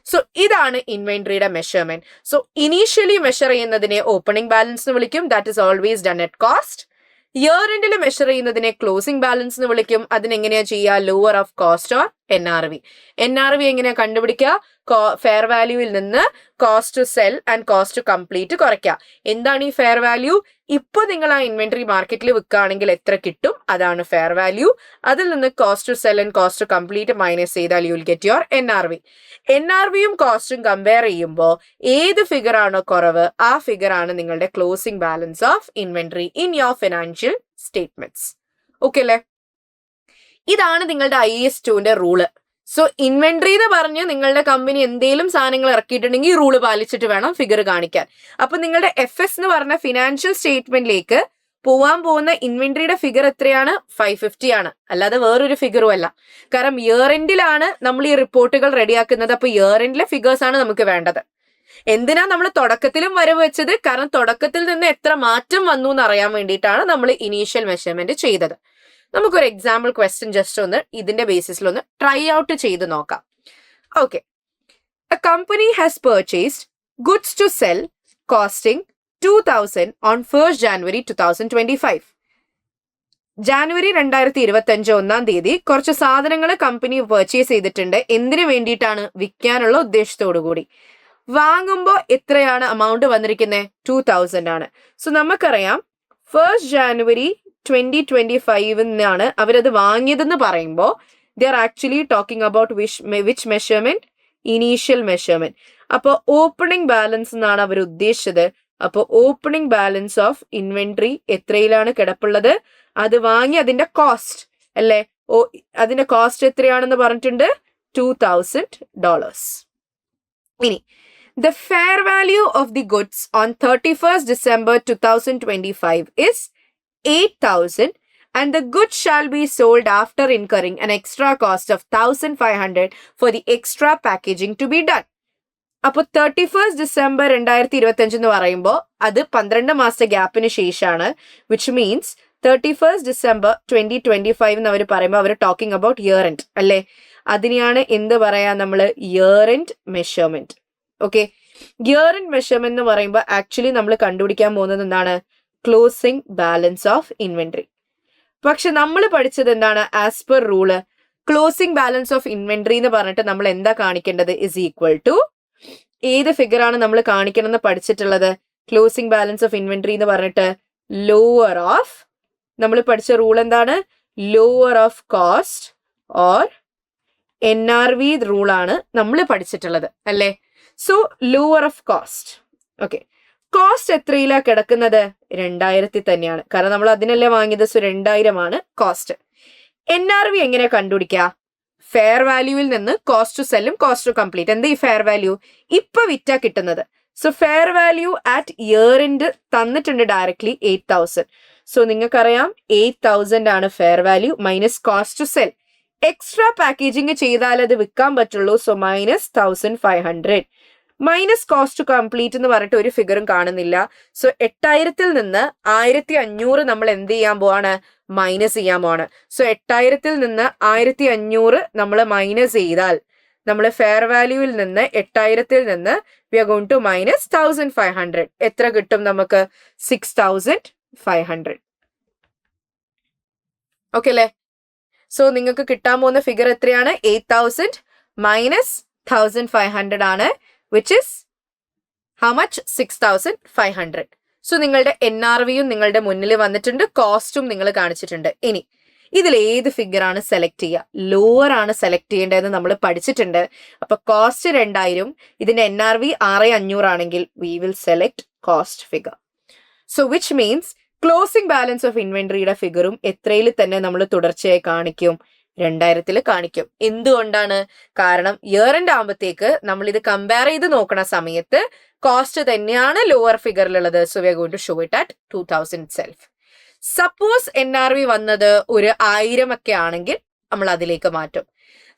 സോ ഇതാണ് ഇൻവെന്ററിയുടെ മെഷർമെന്റ്. സോ ഇനീഷ്യലി മെഷർ ചെയ്യുന്നതിനെ ഓപ്പണിംഗ് ബാലൻസ് എന്ന് വിളിക്കും. That is always done at cost. Year എൻഡിൽ മെഷർ ചെയ്യുന്നതിനെ ക്ലോസിംഗ് ബാലൻസ് എന്ന് വിളിക്കും. അതിനെങ്ങനെയാ ചെയ്യുക? Lower of cost or NRV. NRV എങ്ങനെയാ കണ്ടുപിടിക്കുക? ഫെയർ വാല്യൂവിൽ നിന്ന് cost to sell and cost to complete കുറയ്ക്കുക. എന്താണ് ഈ ഫെയർ വാല്യൂ? ഇപ്പോൾ നിങ്ങൾ ആ ഇൻവെന്ററി മാർക്കറ്റിൽ വിൽക്കുകയാണെങ്കിൽ എത്ര കിട്ടും? അതാണ് ഫെയർ വാല്യൂ. അതിൽ നിന്ന് cost to sell and cost to complete minus ചെയ്താൽ you will get your NRV. NRVയും കോസ്റ്റും കമ്പയർ ചെയ്യുമ്പോൾ ഏത് ഫിഗർ ആണോ കുറവ്, ആ ഫിഗർ ആണ് നിങ്ങളുടെ closing balance of inventory in your financial statements. Okay അല്ലേ? ഇതാണ് നിങ്ങളുടെ IAS 2ന്റെ റൂള്. സോ ഇൻവെന്ററി എന്ന് പറഞ്ഞ് നിങ്ങളുടെ കമ്പനി എന്തെങ്കിലും സാധനങ്ങൾ ഇറക്കിയിട്ടുണ്ടെങ്കിൽ ഈ റൂള് പാലിച്ചിട്ട് വേണം ഫിഗർ കാണിക്കാൻ. അപ്പൊ നിങ്ങളുടെ FS എന്ന് പറഞ്ഞ ഫിനാൻഷ്യൽ സ്റ്റേറ്റ്മെന്റിലേക്ക് പോവാൻ പോകുന്ന ഇൻവെന്ററിയുടെ ഫിഗർ എത്രയാണ്? 550 ആണ്, അല്ലാതെ വേറൊരു ഫിഗറും അല്ല. കാരണം ഇയർ എൻഡിലാണ് നമ്മൾ ഈ റിപ്പോർട്ടുകൾ റെഡിയാക്കുന്നത്. അപ്പൊ ഇയർ എൻഡിലെ ഫിഗേഴ്സ് ആണ് നമുക്ക് വേണ്ടത്. എന്തിനാ നമ്മൾ തുടക്കത്തിലും വരവ് വെച്ചത്? കാരണം തുടക്കത്തിൽ നിന്ന് എത്ര മാറ്റം വന്നു എന്ന് അറിയാൻ വേണ്ടിയിട്ടാണ് നമ്മൾ ഇനീഷ്യൽ മെഷർമെന്റ് ചെയ്തത്. നമുക്കൊരു എക്സാമ്പിൾ ക്വസ്റ്റ്യൻ ജസ്റ്റ് ഒന്ന് ഇതിന്റെ ബേസിസിൽ ഒന്ന് ട്രൈ ഔട്ട് ചെയ്ത് നോക്കാം. Okay, a company has purchased goods to sell costing 2000 on 1st January 2025. ജാനുവരി 2025 1-ാം തീയതി കുറച്ച് സാധനങ്ങൾ കമ്പനി പർച്ചേസ് ചെയ്തിട്ടുണ്ട്. എന്തിനു വേണ്ടിയിട്ടാണ്? വിൽക്കാനുള്ള ഉദ്ദേശത്തോടു കൂടി. വാങ്ങുമ്പോൾ എത്രയാണ് amount വന്നിരിക്കുന്നത്? 2000 ആണ്. സോ നമുക്കറിയാം 1st January 2025 അവരത് വാങ്ങിയതെന്ന് പറയുമ്പോൾ they are actually talking about which measurement? Initial measurement. അപ്പോൾ ഓപ്പണിംഗ് ബാലൻസ് എന്നാണ് അവർ ഉദ്ദേശിച്ചത്. അപ്പോൾ ഓപ്പണിംഗ് ബാലൻസ് ഓഫ് ഇൻവെന്ററി എത്രയിലാണ് കിടപ്പുള്ളത്? അത് വാങ്ങി അതിന്റെ കോസ്റ്റ് അല്ലേ? അതിന്റെ കോസ്റ്റ് എത്രയാണെന്ന് പറഞ്ഞിട്ടുണ്ട്? $2000. ഇനി the fair value of the goods on 31st December 2025 is 8,000 and the goods shall be sold after incurring an extra cost of 1,500 for the extra packaging to be done. അപ്പോൾ 31st December 2025 എന്ന് പറയുമ്പോൾ അത് 12 മാസത്തെ ഗ്യാപ്പിന് ശേഷമാണ്. Which means 31st December 2025 എന്ന് അവർ പറയുമ്പോൾ അവർ talking about year end അല്ലേ? അതിനെയാണ് എന്ത് പറയാ നമ്മൾ? Year end measurement. Okay, year end measurement എന്ന് പറയുമ്പോൾ ആക്ച്വലി നമ്മൾ കണ്ടുപിടിക്കാൻ പോകുന്നത് എന്താണ്? Closing balance of inventory. പക്ഷെ നമ്മൾ പഠിച്ചത് എന്താണ്? As per rule closing balance of inventory എന്ന് പറഞ്ഞിട്ട് നമ്മൾ എന്താ കാണിക്കേണ്ടത്? ഇസ് ഈക്വൽ ടു ഏത് ഫിഗർ ആണ് നമ്മൾ കാണിക്കണമെന്ന് പഠിച്ചിട്ടുള്ളത്? ക്ലോസിംഗ് ബാലൻസ് ഓഫ് ഇൻവെന്ററി എന്ന് പറഞ്ഞിട്ട് ലോവർ ഓഫ്, നമ്മൾ പഠിച്ച റൂൾ എന്താണ്? Lower of cost or NRV റൂളാണ് നമ്മൾ പഠിച്ചിട്ടുള്ളത് അല്ലേ? So lower of cost. Okay, cost എത്രയിലാ കിടക്കുന്നത്? 2000 തന്നെയാണ്. കാരണം നമ്മൾ അതിനല്ലേ വാങ്ങിയത്. സോ 2000 ആണ് കോസ്റ്റ്. NRV എങ്ങനെ കണ്ടുപിടിക്കുക? ഫെയർ വാല്യൂവിൽ നിന്ന് കോസ്റ്റ് ടു സെല്ലും കോസ്റ്റ് ടു കംപ്ലീറ്റ്. എന്താ ഈ ഫെയർ വാല്യൂ? ഇപ്പൊ വിറ്റാ കിട്ടുന്നത്. So fair value at year end തന്നിട്ടുണ്ട് ഡയറക്ട്ലി 8,000. സോ നിങ്ങൾക്കറിയാം 8,000 ആണ് fair value minus cost to sell. Extra packaging ചെയ്താൽ അത് വിൽക്കാൻ പറ്റുള്ളൂ. So minus 1,500 minus cost to complete എന്ന് പറഞ്ഞിട്ട് ഒരു ഫിഗറും കാണുന്നില്ല. സോ 8000 നിന്ന് 1500 നമ്മൾ എന്ത് ചെയ്യാൻ പോവാണ്? മൈനസ് ചെയ്യാൻ പോവാണ്. സോ 8000 നിന്ന് 1500 നമ്മൾ മൈനസ് ചെയ്താൽ നമ്മൾ ഫെയർ വാല്യൂവിൽ നിന്ന് 8000 നിന്ന് we are going to minus 1,500. എത്ര കിട്ടും നമുക്ക്? 6,500. ഓക്കെ അല്ലേ? സോ നിങ്ങൾക്ക് കിട്ടാൻ പോകുന്ന ഫിഗർ എത്രയാണ്? 8,000 മൈനസ് 1,500 ആണ്. Which is how much? 6,500. So നിങ്ങളുടെ NRVയും നിങ്ങളുടെ മുന്നിൽ വന്നിട്ടുണ്ട്, കോസ്റ്റും നിങ്ങൾ കാണിച്ചിട്ടുണ്ട്. ഇനി ഇതിൽ ഏത് ഫിഗർ ആണ് സെലക്ട് ചെയ്യുക? ലോവർ ആണ് സെലക്ട് ചെയ്യേണ്ടതെന്ന് നമ്മൾ പഠിച്ചിട്ടുണ്ട്. അപ്പൊ കോസ്റ്റ് 2000, ഇതിന്റെ NRV 6500 ആണെങ്കിൽ we will select cost figure. So which means closing balance of ഇൻവെന്ററിയുടെ ഫിഗറും എത്രയിൽ തന്നെ നമ്മൾ തുടർച്ചയായി കാണിക്കും? 2000 കാണിക്കും. എന്തുകൊണ്ടാണ്? കാരണം ഇയർ എൻഡ് ആകുമ്പോഴത്തേക്ക് നമ്മൾ ഇത് കമ്പയർ ചെയ്ത് നോക്കണ സമയത്ത് കോസ്റ്റ് തന്നെയാണ് ലോവർ ഫിഗറിലുള്ളത്. So we are going to show it at 2000 self. Suppose NRV വന്നത് ഒരു 1000 ഒക്കെ ആണെങ്കിൽ നമ്മൾ അതിലേക്ക് മാറ്റും.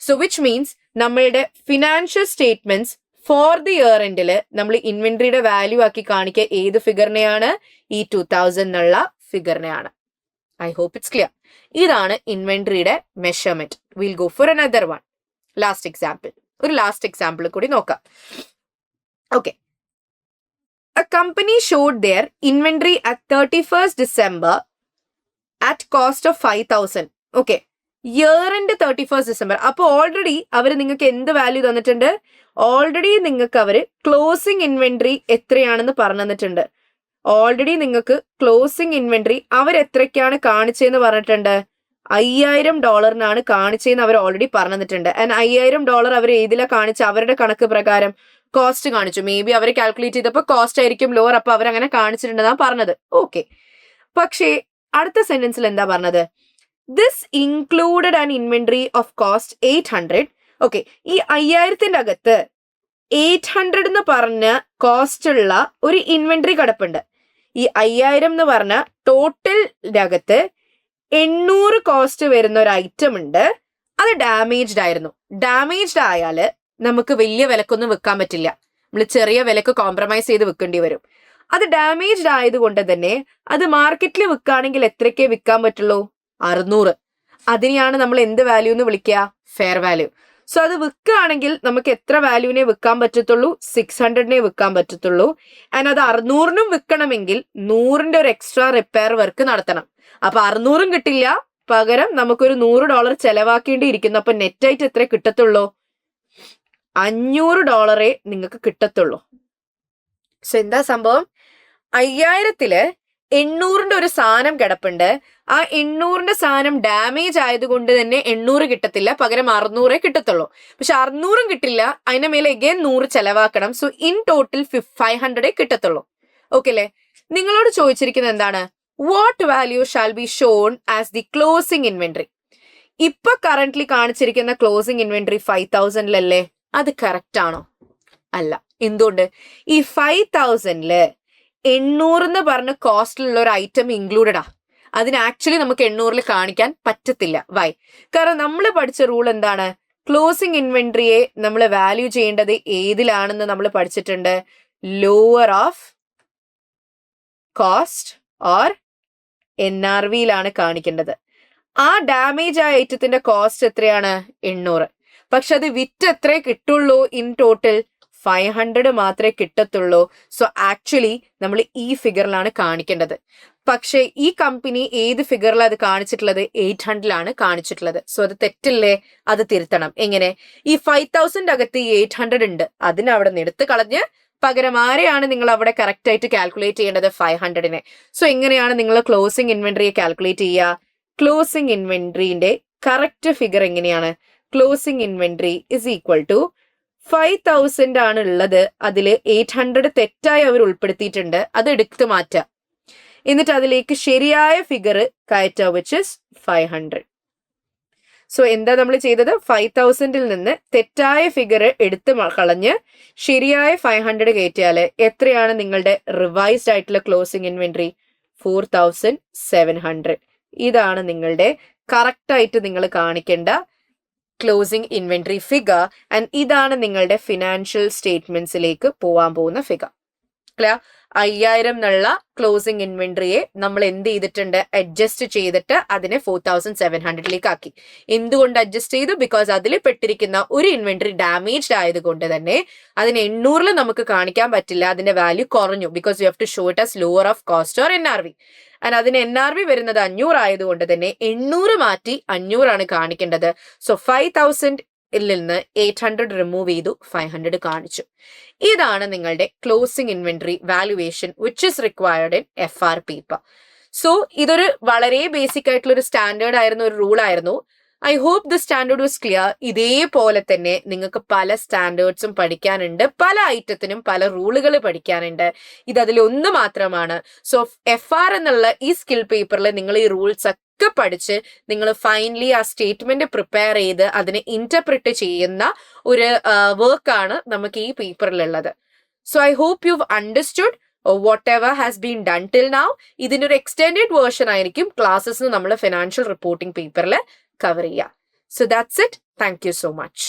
സോ വിച്ച് മീൻസ് നമ്മളുടെ financial statements for the year എൻഡില് നമ്മൾ ഇൻവെന്ററിയുടെ വാല്യൂ ആക്കി കാണിക്കുക ഏത് ഫിഗറിനെയാണ്? ഈ 2000 എന്നുള്ള ഫിഗറിനെയാണ്. I hope it's clear. ഇതാണ് ഇൻവെന്ററിയുടെ measurement. Will go for another one. Last example. ഒരു ലാസ്റ്റ് എക്സാമ്പിൾ കൂടി നോക്കാം. Okay. A company showed their inventory at 31st December at cost of 5,000. Okay, year end 31st December. അപ്പോൾ already അവർ നിങ്ങൾക്ക് എന്ത് value തന്നിട്ടുണ്ട്? Already നിങ്ങൾക്ക് അവർ ക്ലോസിംഗ് ഇൻവെന്ററി എത്രയാണെന്ന് പറഞ്ഞു തന്നിട്ടുണ്ട്. ഓൾറെഡി നിങ്ങൾക്ക് ക്ലോസിംഗ് ഇൻവെന്ററി അവർ എത്രയ്ക്കാണ് കാണിച്ചതെന്ന് പറഞ്ഞിട്ടുണ്ട്? $5000 കാണിച്ചതെന്ന് അവർ ഓൾറെഡി പറഞ്ഞു തന്നിട്ടുണ്ട്. ആൻഡ് $5000 അവർ ഏതിലാ കാണിച്ച? അവരുടെ കണക്ക് പ്രകാരം കോസ്റ്റ് കാണിച്ചു. മേ ബി അവർ കാൽക്കുലേറ്റ് ചെയ്തപ്പോൾ കോസ്റ്റ് ആയിരിക്കും ലോവർ, അപ്പൊ അവരങ്ങനെ കാണിച്ചിട്ടുണ്ടെന്നാണ് പറഞ്ഞത്. ഓക്കെ, പക്ഷേ അടുത്ത സെന്റൻസിൽ എന്താ പറഞ്ഞത്? This included an inventory of cost 800. Okay, ഈ 5000ന്റെ അകത്ത് 800 എന്ന് പറഞ്ഞ കോസ്റ്റ് ഉള്ള ഒരു ഇൻവെന്ററി കിടപ്പുണ്ട്. ഈ 5000 എന്ന് പറഞ്ഞ ടോട്ടലിന്റെ അകത്ത് 800 കോസ്റ്റ് വരുന്ന ഒരു ഐറ്റം ഉണ്ട്. അത് ഡാമേജ്ഡ് ആയിരുന്നു. ഡാമേജ്ഡ് ആയാല് നമുക്ക് വലിയ വിലക്കൊന്നും വിൽക്കാൻ പറ്റില്ല. നമ്മൾ ചെറിയ വിലക്ക് കോംപ്രമൈസ് ചെയ്ത് വിൽക്കേണ്ടി വരും. അത് ഡാമേജ്ഡ് ആയതുകൊണ്ട് തന്നെ അത് മാർക്കറ്റിൽ വിൽക്കുകയാണെങ്കിൽ എത്രയ്ക്കേ വിൽക്കാൻ പറ്റുള്ളൂ? 600. അതിനെയാണ് നമ്മൾ എന്ത് വാല്യൂ എന്ന് വിളിക്കുക? Fair value. സോ അത് വിൽക്കുകയാണെങ്കിൽ നമുക്ക് എത്ര വാല്യൂവിനെ വിൽക്കാൻ പറ്റത്തുള്ളൂ? 600നെ വിൽക്കാൻ പറ്റത്തുള്ളൂ. ആൻഡ് അത് 600നും വിൽക്കണമെങ്കിൽ 100ന്റെ ഒരു എക്സ്ട്രാ റിപ്പയർ വർക്ക് നടത്തണം. അപ്പൊ 600ഉം കിട്ടില്ല, പകരം നമുക്കൊരു $100 ചെലവാക്കേണ്ടിയിരിക്കുന്നു. അപ്പൊ നെറ്റായിട്ട് എത്ര കിട്ടത്തുള്ളൂ? $500 നിങ്ങൾക്ക് കിട്ടത്തുള്ളൂ. സോ എന്താ സംഭവം? 5000ത്തില് 800ന്റെ ഒരു സാധനം കിടപ്പുണ്ട്. ആ 800ന്റെ സാധനം ഡാമേജ് ആയതുകൊണ്ട് തന്നെ 800 കിട്ടത്തില്ല, പകരം 600 കിട്ടത്തുള്ളൂ. പക്ഷെ 600ഉം കിട്ടില്ല, അതിന്റെ മേലെ എഗെയിൻ 100 ചെലവാക്കണം. സോ ഇൻ ടോട്ടൽ 500 കിട്ടത്തുള്ളൂ. ഓക്കെ അല്ലേ? നിങ്ങളോട് ചോദിച്ചിരിക്കുന്നത് എന്താണ്? What value shall be shown as the closing inventory? ഇപ്പൊ കറന്റ്ലി കാണിച്ചിരിക്കുന്ന ക്ലോസിംഗ് ഇൻവെന്ററി 5000 അത് കറക്റ്റ് ആണോ? അല്ല. എന്തുകൊണ്ട്? ഈ 5000ല് 800 എന്ന് പറഞ്ഞ കോസ്റ്റിലുള്ള ഒരു ഐറ്റം ഇൻക്ലൂഡഡാ. അതിന് ആക്ച്വലി നമുക്ക് 800ൽ കാണിക്കാൻ പറ്റത്തില്ല. വൈ? കാരണം നമ്മൾ പഠിച്ച റൂൾ എന്താണ്? ക്ലോസിംഗ് ഇൻവെന്ററിയെ നമ്മൾ വാല്യൂ ചെയ്യേണ്ടത് ഏതിലാണെന്ന് നമ്മൾ പഠിച്ചിട്ടുണ്ട്. ലോവർ ഓഫ് കോസ്റ്റ് ഓർ NRVയിലാണ് കാണിക്കേണ്ടത്. ആ ഡാമേജ് ആയ ഐറ്റത്തിന്റെ കോസ്റ്റ് എത്രയാണ്? 800. പക്ഷെ അത് വിറ്റ് എത്രേ കിട്ടുള്ളൂ? ഇൻ ടോട്ടൽ 500 മാത്രമേ കിട്ടത്തുള്ളൂ. സോ ആക്ച്വലി നമ്മൾ ഈ ഫിഗറിലാണ് കാണിക്കേണ്ടത്. പക്ഷെ ഈ കമ്പനി ഏത് ഫിഗറിലാണ് അത് കാണിച്ചിട്ടുള്ളത്? 800ലാണ് കാണിച്ചിട്ടുള്ളത്. സോ അത് തെറ്റില്ലേ? അത് തിരുത്തണം. എങ്ങനെ? ഈ 5000ന്റെ അകത്ത് ഈ 800 ഉണ്ട്, അതിനെ അവിടെ നിന്ന് എടുത്ത് കളഞ്ഞ് പകരം ആരെയാണ് നിങ്ങൾ അവിടെ കറക്റ്റ് ആയിട്ട് കാൽക്കുലേറ്റ് ചെയ്യേണ്ടത്? 500നെ. സോ എങ്ങനെയാണ് നിങ്ങൾ ക്ലോസിംഗ് ഇൻവെന്ററിയെ കാൽക്കുലേറ്റ് ചെയ്യുക? ക്ലോസിംഗ് ഇൻവെന്ററിന്റെ കറക്റ്റ് ഫിഗർ എങ്ങനെയാണ്? Closing inventory is equal to 5000 ആണ് ഉള്ളത്, അതിൽ 800 തെറ്റായി അവർ ഉൾപ്പെടുത്തിയിട്ടുണ്ട്, അത് എടുത്ത് മാറ്റുക. എന്നിട്ട് അതിലേക്ക് ശരിയായ ഫിഗർ കയറ്റുക, വിച്ച് ഇസ് 500. സോ എന്താ നമ്മൾ ചെയ്തത്? 5000ൽ നിന്ന് തെറ്റായ ഫിഗർ എടുത്ത് കളഞ്ഞ് ശരിയായ 500 കയറ്റിയാല് എത്രയാണ് നിങ്ങളുടെ റിവൈസ്ഡ് ആയിട്ടുള്ള ക്ലോസിംഗ് ഇൻവെന്ററി? 4700. ഇതാണ് നിങ്ങളുടെ കറക്റ്റ് ആയിട്ട് നിങ്ങൾ കാണിക്കേണ്ട ക്ലോസിംഗ് ഇൻവെന്ററി ഫിഗർ. ആൻഡ് ഇതാണ് നിങ്ങളുടെ ഫിനാൻഷ്യൽ സ്റ്റേറ്റ്മെന്റ്സിലേക്ക് പോവാൻ പോകുന്ന ഫിഗർ. ക്ലിയർ? 5000 എന്നുള്ള ക്ലോസിംഗ് ഇൻവെന്ററിയെ നമ്മൾ എന്ത് ചെയ്തിട്ടുണ്ട്? അഡ്ജസ്റ്റ് ചെയ്തിട്ട് അതിനെ 4700ലേക്ക് ആക്കി. എന്തുകൊണ്ട് അഡ്ജസ്റ്റ് ചെയ്തു? ബിക്കോസ് അതിൽ പെട്ടിരിക്കുന്ന ഒരു ഇൻവെന്ററി ഡാമേജ്ഡ് ആയതുകൊണ്ട് തന്നെ അതിന് 800ൽ നമുക്ക് കാണിക്കാൻ പറ്റില്ല, അതിന്റെ വാല്യൂ കുറഞ്ഞു. Because you have to show it as lower of cost or NRV. And അതിന് NRV വരുന്നത് 500 ആയതുകൊണ്ട് തന്നെ 800 മാറ്റി 500 ആണ് കാണിക്കേണ്ടത്. സോ 5000ൽ നിന്ന് 800 റിമൂവ് ചെയ്തു, 500 കാണിച്ചു. ഇതാണ് നിങ്ങളുടെ closing inventory valuation which is required in FR paper. So ഇതൊരു വളരെ ബേസിക് ആയിട്ടുള്ള ഒരു സ്റ്റാൻഡേർഡ് ആയിരുന്ന ഒരു റൂൾ ആയിരുന്നു. I hope the standard was clear. ഇതേപോലെ തന്നെ നിങ്ങൾക്ക് പല സ്റ്റാൻഡേർഡ്സും പഠിക്കാനുണ്ട്, പല ഐറ്റത്തിനും പല റൂളുകൾ പഠിക്കാനുണ്ട്. ഇത് അതിലൊന്ന് മാത്രമാണ്. സോ FR എന്നുള്ള ഈ സ്കിൽ പേപ്പറിൽ നിങ്ങൾ ഈ റൂൾസ് ഒക്കെ പഠിച്ച് നിങ്ങൾ ഫൈനലി ആ സ്റ്റേറ്റ്മെന്റ് പ്രിപ്പയർ ചെയ്ത് അതിനെ ഇന്റർപ്രിറ്റ് ചെയ്യുന്ന ഒരു വർക്കാണ് നമുക്ക് ഈ പേപ്പറിലുള്ളത്. So I hope you understood whatever has been done till now. ഇതിനൊരു എക്സ്റ്റെൻഡഡ് വേർഷൻ ആയിരിക്കും ക്ലാസ്സസ് നമ്മൾ ഫിനാൻഷ്യൽ റിപ്പോർട്ടിംഗ് പേപ്പറിൽ കവർ ചെയ്യുക. So that's it. Thank you so much.